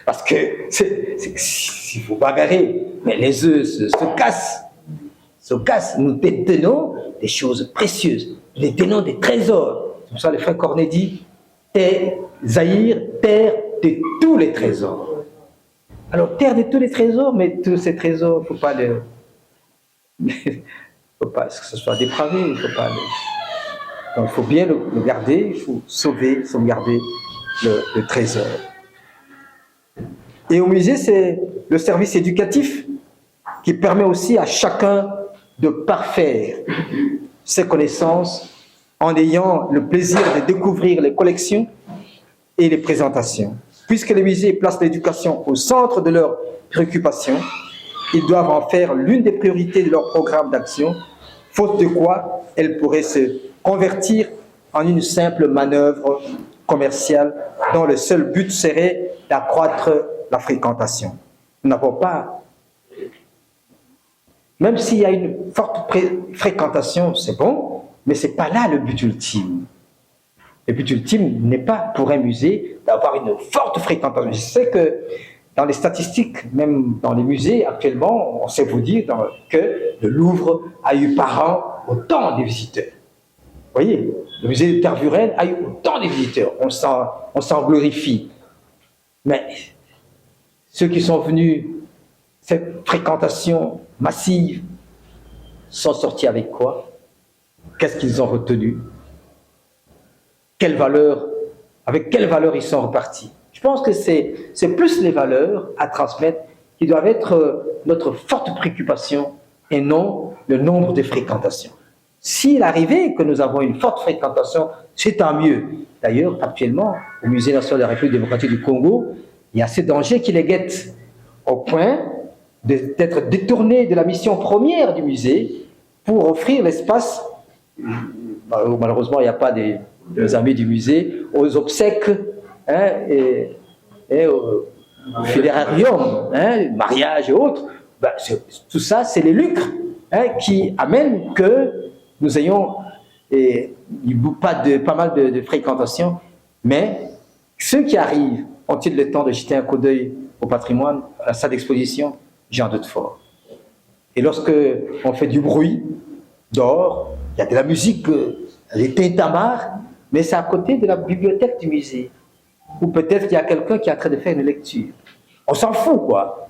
Parce que si vous bagarrez, mais les œufs se cassent. se casse. Nous détenons des choses précieuses. Nous détenons des trésors. C'est pour ça que le frère Cornet dit, Zaïre, terre de tous les trésors. Alors, terre de tous les trésors, mais tous ces trésors, il ne faut pas les... faut pas que ce soit dépravé, il faut pas donc il faut bien le garder, il faut sauvegarder le trésor. Et au musée, c'est le service éducatif qui permet aussi à chacun de parfaire ses connaissances en ayant le plaisir de découvrir les collections et les présentations. Puisque les musées placent l'éducation au centre de leurs préoccupations, ils doivent en faire l'une des priorités de leur programme d'action, faute de quoi elle pourrait se convertir en une simple manœuvre commerciale dont le seul but serait d'accroître la fréquentation. Nous n'avons pas, même s'il y a une forte fréquentation, c'est bon, mais ce n'est pas là le but ultime. Le but ultime n'est pas pour un musée d'avoir une forte fréquentation. Je sais que dans les statistiques, même dans les musées, actuellement, on sait vous dire que le Louvre a eu par an autant de visiteurs. Vous voyez, le musée de Tervuren a eu autant de visiteurs. On s'en glorifie. Mais ceux qui sont venus, cette fréquentation massive, sont sortis avec quoi? Qu'est-ce qu'ils ont retenu? Avec quelle valeur ils sont repartis? Je pense que c'est plus les valeurs à transmettre qui doivent être notre forte préoccupation et non le nombre de fréquentations. S'il arrivait que nous avons une forte fréquentation, c'est tant mieux. D'ailleurs, actuellement, au Musée national de la République démocratique du Congo, il y a ces dangers qui les guettent au point d'être détournés de la mission première du musée pour offrir l'espace, malheureusement il n'y a pas des amis du musée, aux obsèques et au fédérarium, mariage et autres. Tout ça, c'est les lucres qui amènent que nous ayons pas mal de fréquentation, mais ceux qui arrivent ont-ils le temps de jeter un coup d'œil au patrimoine, à la salle d'exposition? J'en doute fort. Et lorsque on fait du bruit, dehors, il y a de la musique, des tintamars, mais c'est à côté de la bibliothèque du musée. Ou peut-être qu'il y a quelqu'un qui est en train de faire une lecture. On s'en fout, quoi.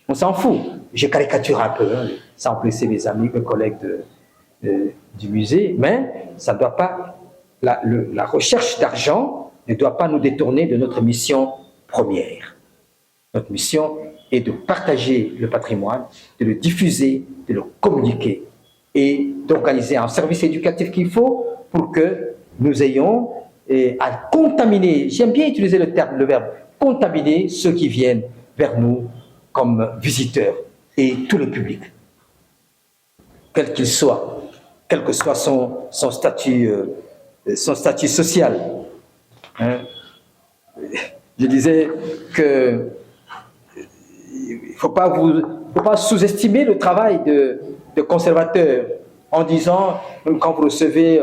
On s'en fout. Je caricature un peu, sans blesser mes amis, mes collègues du musée, mais ça ne doit pas, la recherche d'argent ne doit pas nous détourner de notre mission première. Notre mission est de partager le patrimoine, de le diffuser, de le communiquer et d'organiser un service éducatif qu'il faut pour que nous ayons à contaminer, j'aime bien utiliser le verbe, contaminer ceux qui viennent vers nous comme visiteurs et tout le public, quel qu'il soit, quel que soit son statut social. Je disais que il ne faut pas sous-estimer le travail de conservateurs en disant, même quand vous recevez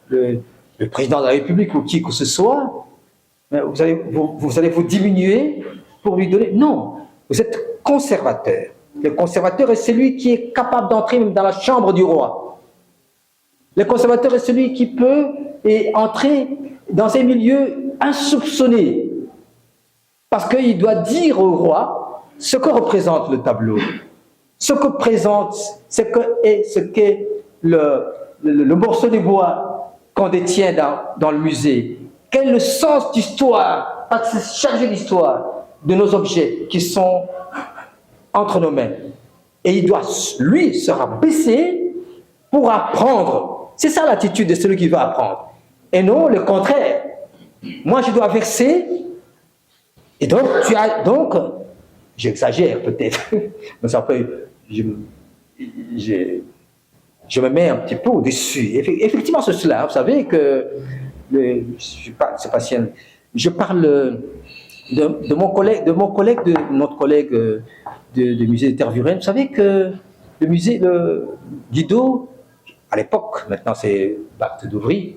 le président de la République ou qui que ce soit, vous allez vous diminuer pour lui donner. Non, vous êtes conservateur. Le conservateur est celui qui est capable d'entrer même dans la chambre du roi. Le conservateur est celui qui peut entrer dans un milieu insoupçonné. Parce qu'il doit dire au roi ce que représente le tableau, ce qu'est le morceau de bois qu'on détient dans le musée. Quel est le sens d'histoire, parce que c'est chargé d'histoire de nos objets qui sont entre nos mains. Et il doit, lui, se rabaisser pour apprendre. C'est ça l'attitude de celui qui veut apprendre. Et non le contraire. Moi, je dois verser. Et donc, j'exagère peut-être, mais ça peut, je me mets un petit peu au-dessus. Effectivement, c'est cela. Vous savez que, je parle de notre collègue du musée de Tervuren. Vous savez que le musée de Guido, à l'époque, maintenant c'est Baptiste d'Ouvry,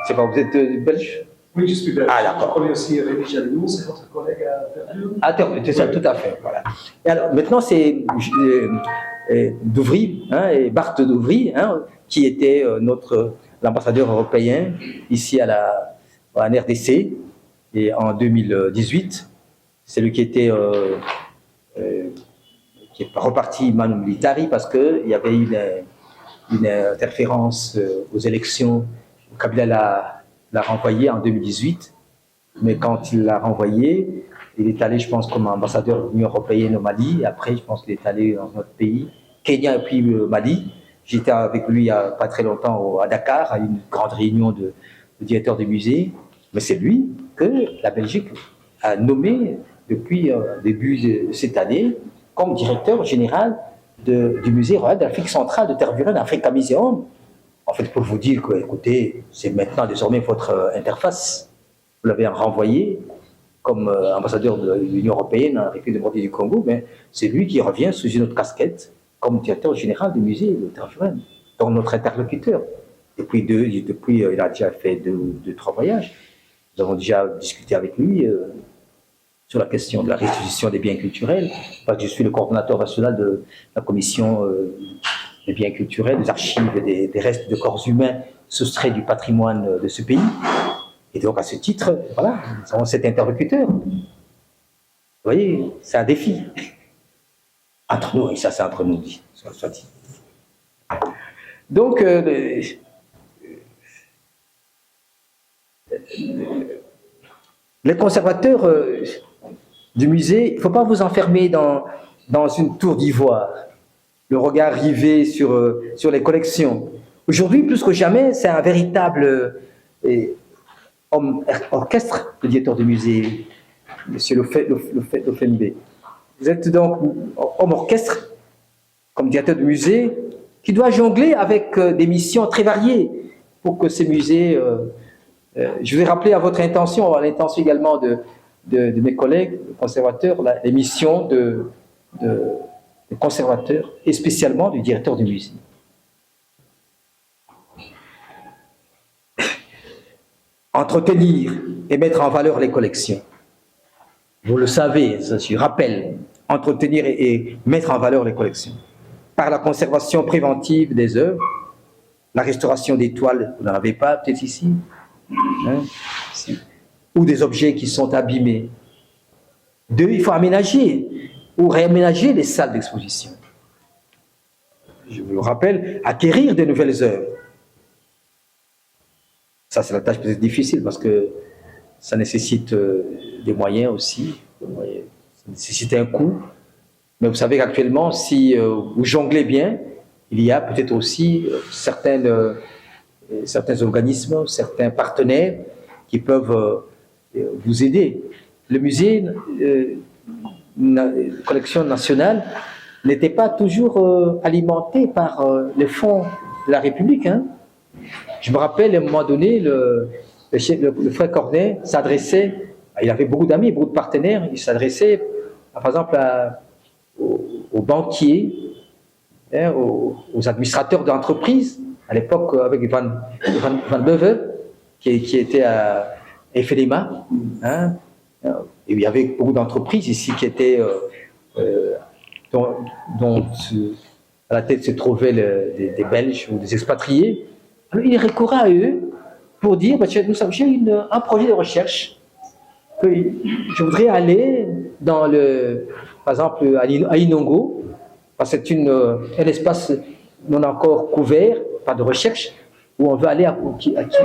c'est pas, vous êtes belge? Oui, je suis belge. Ah, d'accord. Je connais aussi Rémi Jalinou, c'est votre collègue à Tervuren. Ah, c'est ça, tout à fait, voilà. Et alors, maintenant, d'Ouvry, et Barthes d'Ouvry, qui était l'ambassadeur européen ici en RDC, et en 2018. C'est lui qui est reparti manu militari parce qu'il y avait une interférence aux élections. Kabila l'a renvoyé en 2018, mais quand il l'a renvoyé, il est allé, je pense, comme ambassadeur de l'Union européenne au Mali. Après, je pense qu'il est allé dans notre pays, Kenya et puis Mali. J'étais avec lui il n'y a pas très longtemps à Dakar, à une grande réunion de directeurs de musées. Mais c'est lui que la Belgique a nommé depuis début de cette année comme directeur général du musée royal d'Afrique centrale de Tervuren, Africa Museum. En fait, pour vous dire que, écoutez, c'est maintenant désormais votre interface. Vous l'avez renvoyé comme ambassadeur de l'Union européenne en République démocratique du Congo, mais c'est lui qui revient sous une autre casquette comme directeur général du musée de Tervuren, donc notre interlocuteur. Depuis, il a déjà fait deux, trois voyages. Nous avons déjà discuté avec lui sur la question de la restitution des biens culturels, parce que je suis le coordonnateur national de la commission des biens culturels, des archives et des restes de corps humains soustraits du patrimoine de ce pays. Et donc, à ce titre, voilà, nous avons cet interlocuteur. Vous voyez, c'est un défi. Entre nous, et ça c'est entre nous, soit dit. Donc, les conservateurs du musée, il ne faut pas vous enfermer dans une tour d'ivoire, le regard rivé sur les collections. Aujourd'hui, plus que jamais, c'est un véritable orchestre, le directeur du musée, M. Lofembe. Vous êtes donc homme orchestre, comme directeur de musée, qui doit jongler avec des missions très variées pour que ces musées... je vais rappeler à votre intention, à l'intention également de mes collègues conservateurs, les missions de conservateurs et spécialement du directeur du musée. Entretenir et mettre en valeur les collections. Vous le savez, je rappelle, entretenir et mettre en valeur les collections. Par la conservation préventive des œuvres, la restauration des toiles, vous n'en avez pas peut-être ici, ou des objets qui sont abîmés. Deux, il faut aménager ou réaménager les salles d'exposition. Je vous le rappelle, acquérir de nouvelles œuvres. Ça, c'est la tâche peut-être difficile parce que ça nécessite des moyens aussi. Ça nécessite un coût. Mais vous savez qu'actuellement, si vous jonglez bien, il y a peut-être aussi certains organismes, certains partenaires qui peuvent vous aider. Le musée, la collection nationale, n'était pas toujours alimenté par les fonds de la République. Je me rappelle, à un moment donné, le frère Cornet s'adressait, il avait beaucoup d'amis, beaucoup de partenaires, il s'adressait, par exemple, aux banquiers, aux administrateurs d'entreprises, à l'époque avec Van Beuve, qui était à FLMA. Et il y avait beaucoup d'entreprises ici qui étaient, dont à la tête se trouvaient des Belges ou des expatriés. Alors, il recourait à eux pour dire, j'ai un projet de recherche, que je voudrais aller par exemple à Inongo, parce que c'est un espace non encore couvert par de recherche, où on veut aller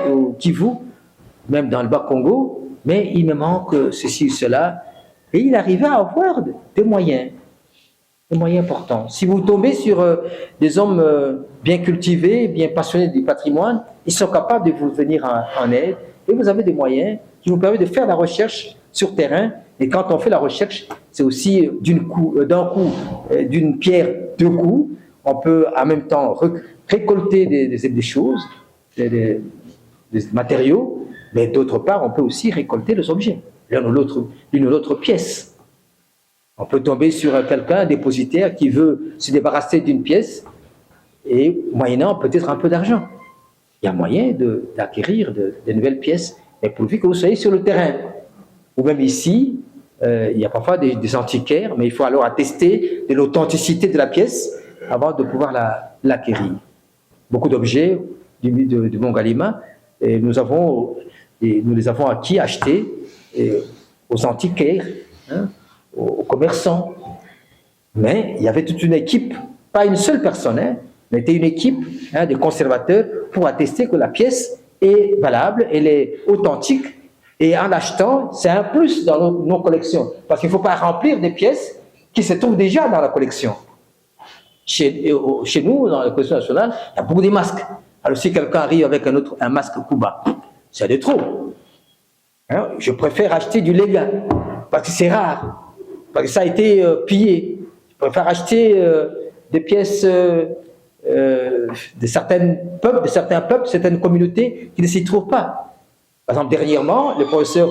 au Kivu, même dans le Bas-Congo, mais il me manque ceci ou cela. Et il arrivait à avoir des moyens importants. Si vous tombez sur des hommes bien cultivés, bien passionnés du patrimoine, ils sont capables de vous venir en aide, et vous avez des moyens qui vous permettent de faire la recherche sur terrain. Et quand on fait la recherche, c'est aussi d'une pierre deux coups. On peut en même temps récolter des choses, des matériaux, mais d'autre part, on peut aussi récolter les objets, l'une ou l'autre pièce. On peut tomber sur quelqu'un, un dépositaire, qui veut se débarrasser d'une pièce, et moyennant peut-être un peu d'argent. Il y a moyen d'acquérir de nouvelles pièces, mais pourvu que vous soyez sur le terrain. Ou même ici, il y a parfois des antiquaires, mais il faut alors attester de l'authenticité de la pièce. avant de pouvoir l'acquérir. Beaucoup d'objets du Mont Galima, et nous les avons achetés aux antiquaires, hein, aux commerçants. Mais il y avait toute une équipe, pas une seule personne, hein, mais c'était une équipe, hein, de conservateurs pour attester que la pièce est valable, elle est authentique. Et en l'achetant, c'est un plus dans nos collections. Parce qu'il ne faut pas remplir des pièces qui se trouvent déjà dans la collection. Chez nous, dans la collection nationale, il y a beaucoup de masques. Alors si quelqu'un arrive avec un masque Kuba, c'est de trop. Hein? Je préfère acheter du légal, parce que c'est rare, parce que ça a été pillé. Je préfère acheter des pièces de certains peuples, certaines communautés qui ne s'y trouvent pas. Par exemple, dernièrement, le professeur,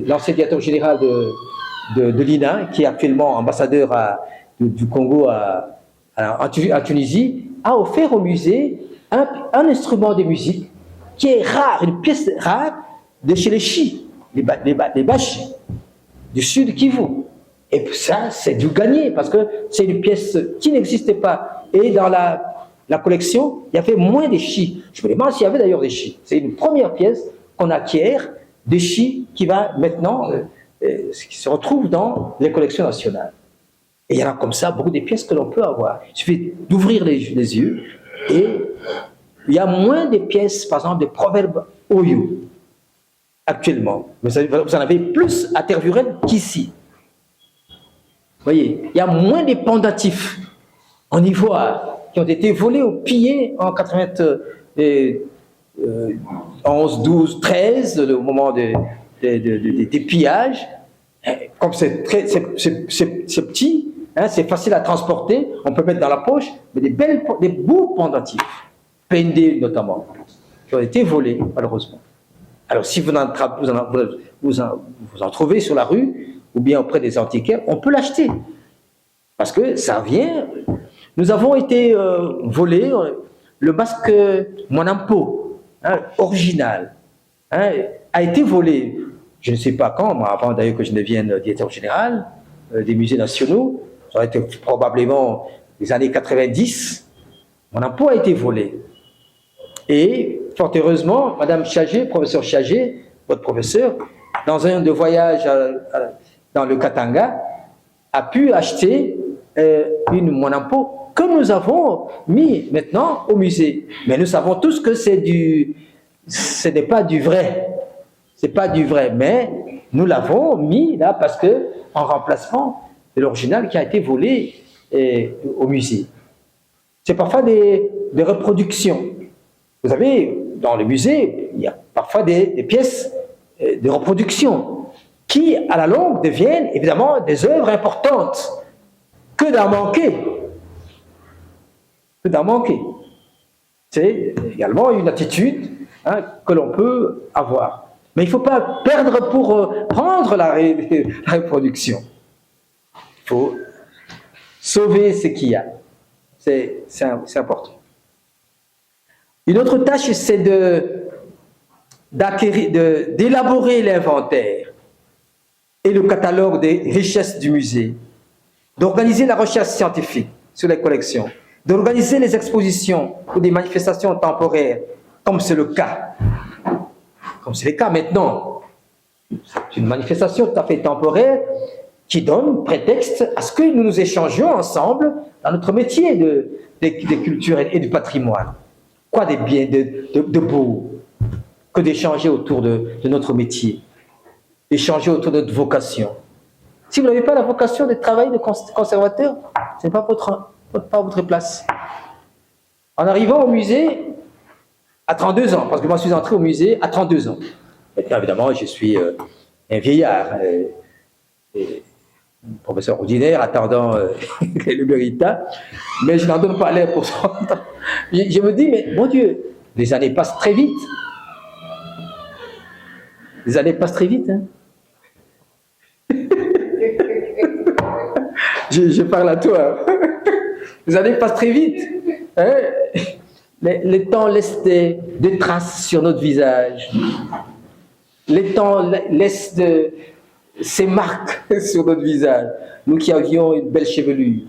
l'ancien directeur général de l'INA, qui est actuellement ambassadeur du Congo en Tunisie, a offert au musée un instrument de musique qui est rare, une pièce rare de chez les Chi, les Bachi, du sud Kivu. Et ça, c'est du gagné, parce que c'est une pièce qui n'existait pas. Et dans la collection, il y avait moins de Chi. Je me demande s'il y avait d'ailleurs des Chi. C'est une première pièce qu'on acquiert des Chi qui va maintenant, qui se retrouve dans les collections nationales. Et il y en a comme ça beaucoup de pièces que l'on peut avoir. Il suffit d'ouvrir les yeux et il y a moins de pièces, par exemple, de proverbes Oyo actuellement. Vous en avez plus à Tervuren qu'ici. Vous voyez, il y a moins de pendatifs en ivoire qui ont été volés ou pillés en 11, 12, 13, au moment des pillages. Comme c'est petit, hein, c'est facile à transporter, on peut mettre dans la poche, mais des beaux pendentifs, pendés notamment, qui ont été volés, malheureusement. Alors, si vous en trouvez sur la rue, ou bien auprès des antiquaires, on peut l'acheter. Parce que ça vient. Nous avons été volés le masque Monampo, hein, original, hein, a été volé. Je ne sais pas quand, mais avant d'ailleurs que je ne devienne directeur général des musées nationaux, ça a été probablement les années 90, mon emploi a été volé. Et fort heureusement, Madame Chagé, professeur Chagé, votre professeur, dans un de voyage dans le Katanga, a pu acheter une Monampo que nous avons mis maintenant au musée. Mais nous savons tous que ce n'est pas du vrai. C'est pas du vrai, mais nous l'avons mis là parce que en remplacement de l'original qui a été volé au musée. C'est parfois des reproductions. Vous savez, dans le musée, il y a parfois des pièces de reproduction qui, à la longue, deviennent évidemment des œuvres importantes. Que d'en manquer. Que d'en manquer. C'est également une attitude, hein, que l'on peut avoir. Mais il ne faut pas perdre pour prendre la reproduction. Il faut sauver ce qu'il y a. C'est important. Une autre tâche, c'est d'élaborer l'inventaire et le catalogue des richesses du musée, d'organiser la recherche scientifique sur les collections, d'organiser les expositions ou des manifestations temporaires, comme c'est le cas. Comme c'est le cas maintenant. C'est une manifestation tout à fait temporaire qui donne prétexte à ce que nous nous échangions ensemble dans notre métier de culture et du patrimoine. Quoi de bien, de beau, que d'échanger autour de notre métier, d'échanger autour de notre vocation. Si vous n'avez pas la vocation de travailler de conservateur, ce n'est pas votre place. En arrivant au musée, à 32 ans, parce que moi je suis entré au musée à 32 ans. Maintenant, évidemment, je suis un vieillard, professeur ordinaire, attendant le méritat, mais je n'en donne pas l'air pour ça. Je me dis, mais mon Dieu, les années passent très vite. Les années passent très vite. Hein. je parle à toi. Les années passent très vite. Hein. Le temps laisse des traces sur notre visage. Le temps laisse ces marques sur notre visage. Nous qui avions une belle chevelure.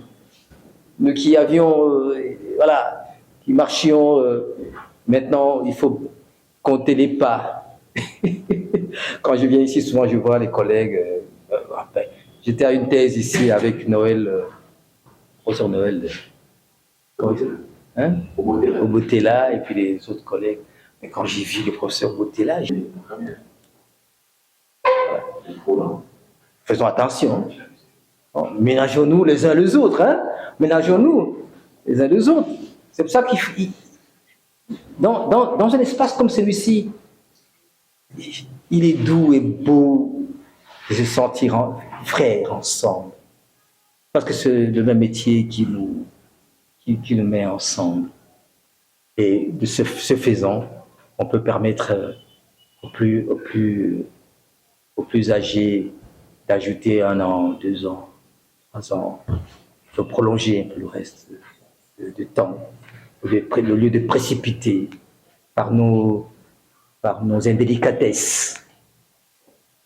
nous qui avions, voilà, qui marchions, maintenant il faut compter les pas. Quand je viens ici, souvent je vois les collègues. J'étais à une thèse ici avec Noël, professeur Noël, hein? Au Botella, et puis les autres collègues. Mais quand j'ai vu le professeur Botella, faisons attention. Bon, ménageons-nous les uns les autres, hein? Ménageons-nous les uns les autres. C'est pour ça qu'il dans un espace comme celui-ci, il est doux et beau de se sentir frères ensemble. Parce que c'est le même métier qui nous met ensemble. Et de ce faisant, on peut permettre aux plus âgés d'ajouter 1 an, 2 ans, 3 ans. Il faut prolonger un peu le reste de temps, au lieu de précipiter par nos indélicatesses,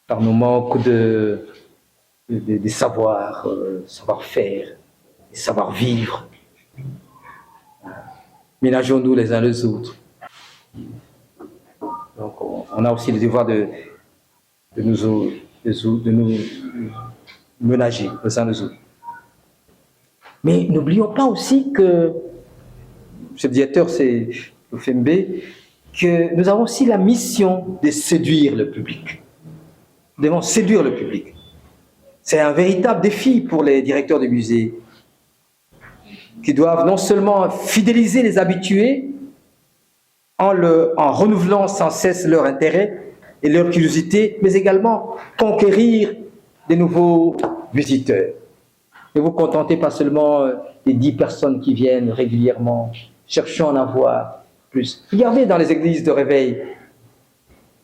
par nos manques de savoir-faire, de savoir-vivre. Ménageons-nous les uns les autres. Donc, on a aussi le devoir de nous ménager les uns les autres. Mais n'oublions pas aussi que, ce directeur, c'est le FMB, que nous avons aussi la mission de séduire le public. Nous devons séduire le public. C'est un véritable défi pour les directeurs de musées, qui doivent non seulement fidéliser les habitués en renouvelant sans cesse leur intérêt et leur curiosité, mais également conquérir de nouveaux visiteurs. Ne vous contentez pas seulement des 10 personnes qui viennent régulièrement, cherchons à en avoir plus. Regardez dans les églises de réveil,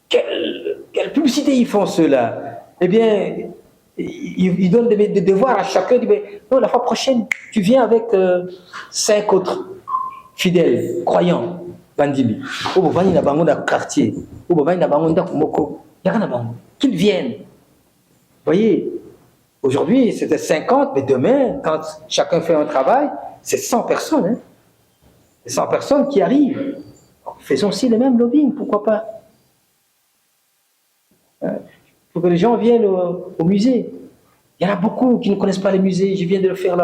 quelle publicité ils font ceux-là. Eh bien, ils donnent des devoirs à chacun. Ils disent, non, la fois prochaine, tu viens avec 5 autres fidèles, croyants. Bandimi. Quartier. Qu'ils viennent. Vous voyez, aujourd'hui, c'était 50, mais demain, quand chacun fait un travail, c'est 100 personnes. Hein? 100 personnes qui arrivent. Faisons aussi le même lobbying, pourquoi pas. Il faut que les gens viennent au musée. Il y en a beaucoup qui ne connaissent pas les musées. Je viens de faire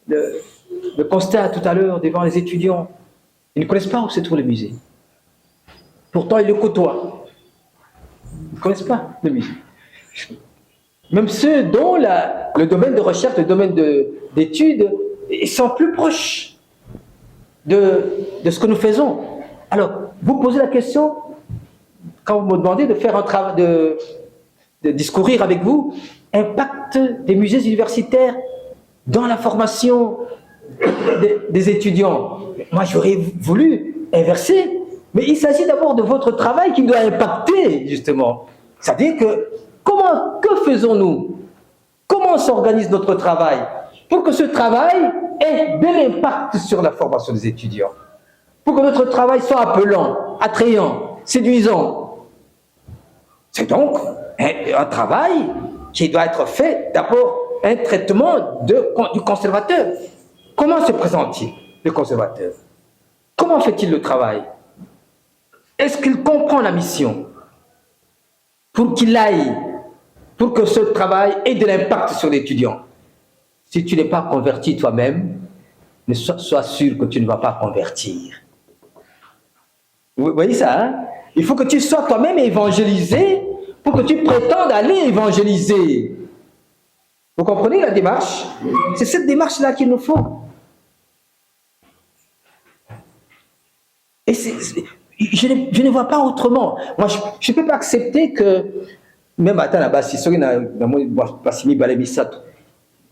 le constat tout à l'heure devant les étudiants. Ils ne connaissent pas où se trouve le musée. Pourtant, ils le côtoient. Ils ne connaissent pas le musée. Même ceux dont le domaine de recherche, le domaine d'études, ils sont plus proches de ce que nous faisons. Alors, vous posez la question, quand vous me demandez de faire un travail, de discourir avec vous, impact des musées universitaires dans la formation des étudiants. Moi, j'aurais voulu inverser, mais il s'agit d'abord de votre travail qui doit impacter, justement. C'est-à-dire que, que faisons-nous? Comment s'organise notre travail pour que ce travail ait de l'impact sur la formation des étudiants? Pour que notre travail soit appelant, attrayant, séduisant. C'est donc un travail qui doit être fait d'abord un traitement du conservateur. Comment se présente-t-il, le conservateur? Comment fait-il le travail? Est-ce qu'il comprend la mission? Pour qu'il aille, pour que ce travail ait de l'impact sur l'étudiant. Si tu n'es pas converti toi-même, sois sûr que tu ne vas pas convertir. Vous voyez ça, hein? Il faut que tu sois toi-même évangélisé pour que tu prétendes aller évangéliser. Vous comprenez la démarche? C'est cette démarche-là qu'il nous faut. Et je ne vois pas autrement. Moi, je ne peux pas accepter que, même attends là-bas, si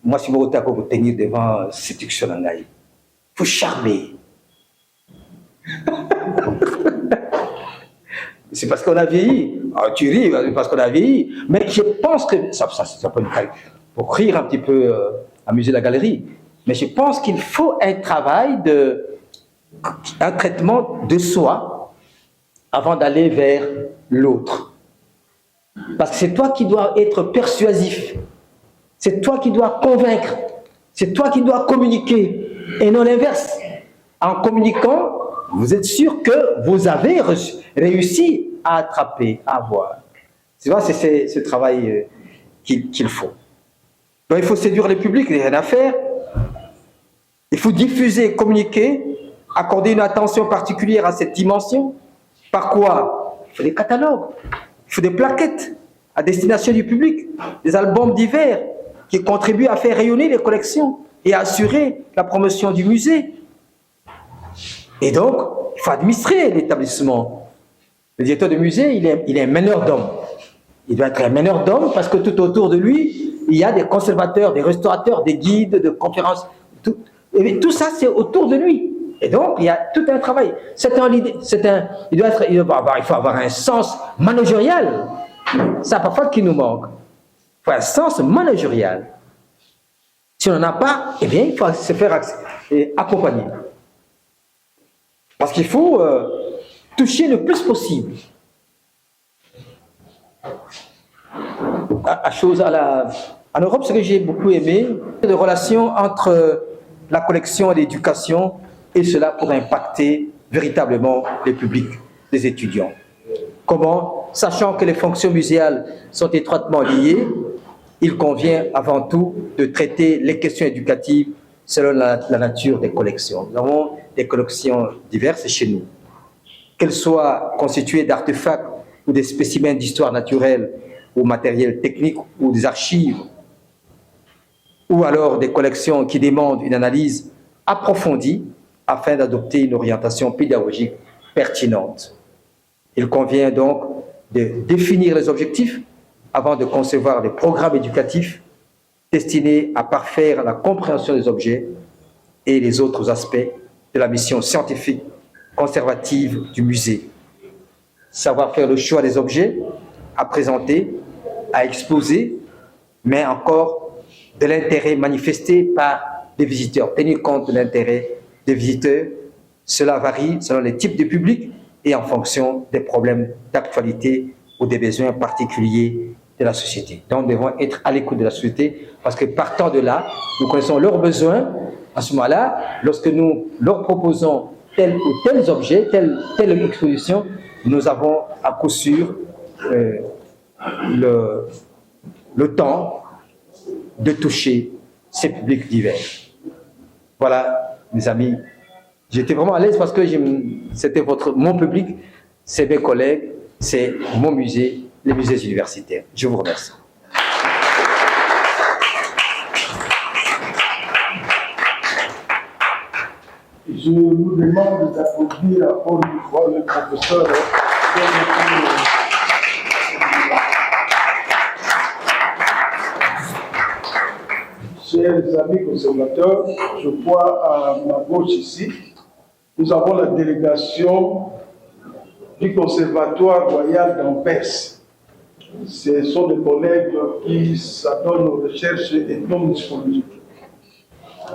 moi, si vous pour tenir devant séduction en il faut charmer. C'est parce qu'on a vieilli. Alors, tu ris parce qu'on a vieilli. Mais je pense que, ça peut pour rire un petit peu, amuser la galerie, mais je pense qu'il faut un travail un traitement de soi avant d'aller vers l'autre. Parce que c'est toi qui dois être persuasif. C'est toi qui dois convaincre. C'est toi qui dois communiquer. et non l'inverse. En communiquant, vous êtes sûr que vous avez réussi à attraper, à avoir. Tu vois, c'est ce travail qu'il faut. Donc, il faut séduire le public, il n'y a rien à faire. Il faut diffuser, communiquer, accorder une attention particulière à cette dimension. Par quoi? Il faut des catalogues, il faut des plaquettes à destination du public, des albums divers qui contribuent à faire rayonner les collections et à assurer la promotion du musée. Et donc, il faut administrer l'établissement. Le directeur de musée, il est un meneur d'hommes. Il doit être un meneur d'hommes parce que tout autour de lui, il y a des conservateurs, des restaurateurs, des guides, de conférences. Tout ça, c'est autour de lui. Et donc, il y a tout un travail. Il faut avoir un sens managérial. C'est parfois qui nous manque. Il faut un sens managérial. Si on n'en a pas, eh bien, il faut se faire accompagner. Parce qu'il faut toucher le plus possible en Europe, ce que j'ai beaucoup aimé, c'est les relations entre la collection et l'éducation, et cela pour impacter véritablement les publics, les étudiants. Comment? Sachant que les fonctions muséales sont étroitement liées, il convient avant tout de traiter les questions éducatives selon la nature des collections. Nous avons des collections diverses chez nous, qu'elles soient constituées d'artefacts ou des spécimens d'histoire naturelle ou matériel technique ou des archives, ou alors des collections qui demandent une analyse approfondie afin d'adopter une orientation pédagogique pertinente. Il convient donc de définir les objectifs avant de concevoir des programmes éducatifs destinés à parfaire la compréhension des objets et les autres aspects de la mission scientifique conservative du musée. Savoir faire le choix des objets à présenter, à exposer, mais encore de l'intérêt manifesté par les visiteurs. Tenir compte de l'intérêt des visiteurs, cela varie selon les types de publics et en fonction des problèmes d'actualité ou des besoins particuliers de la société. Donc, nous devons être à l'écoute de la société parce que partant de là, nous connaissons leurs besoins. À ce moment-là, lorsque nous leur proposons tel ou tel objet, telle exposition, nous avons à coup sûr le temps de toucher ces publics divers. Voilà, mes amis, j'étais vraiment à l'aise parce que c'était mon public, c'est mes collègues, c'est mon musée, les musées universitaires. Je vous remercie. Je vous demande d'applaudir encore une fois le professeur. Chers amis conservateurs, je vois à ma gauche ici, nous avons la délégation du Conservatoire royal d'Anvers. Ce sont des collègues qui s'adonnent aux recherches ethnomusicologiques.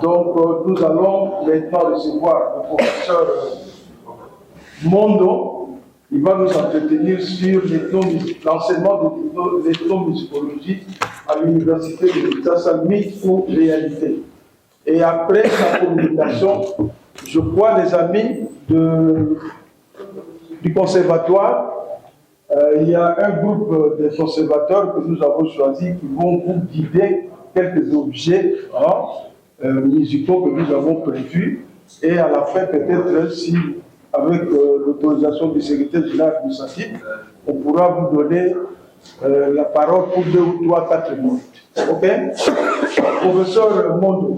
Donc, nous allons maintenant recevoir le professeur Mondo. Il va nous entretenir sur l'enseignement de l'ethnomusicologie à l'université de Kinshasa, mythe ou réalité. Et après sa communication, je crois, les amis du conservatoire, il y a un groupe de conservateurs que nous avons choisi qui vont vous guider quelques objets musicaux que nous avons prévus. Et à la fin, peut-être, si, avec l'autorisation du secrétaire général administratif, on pourra vous donner la parole pour 2 ou 3, 4 minutes. OK? Professeur Mondo.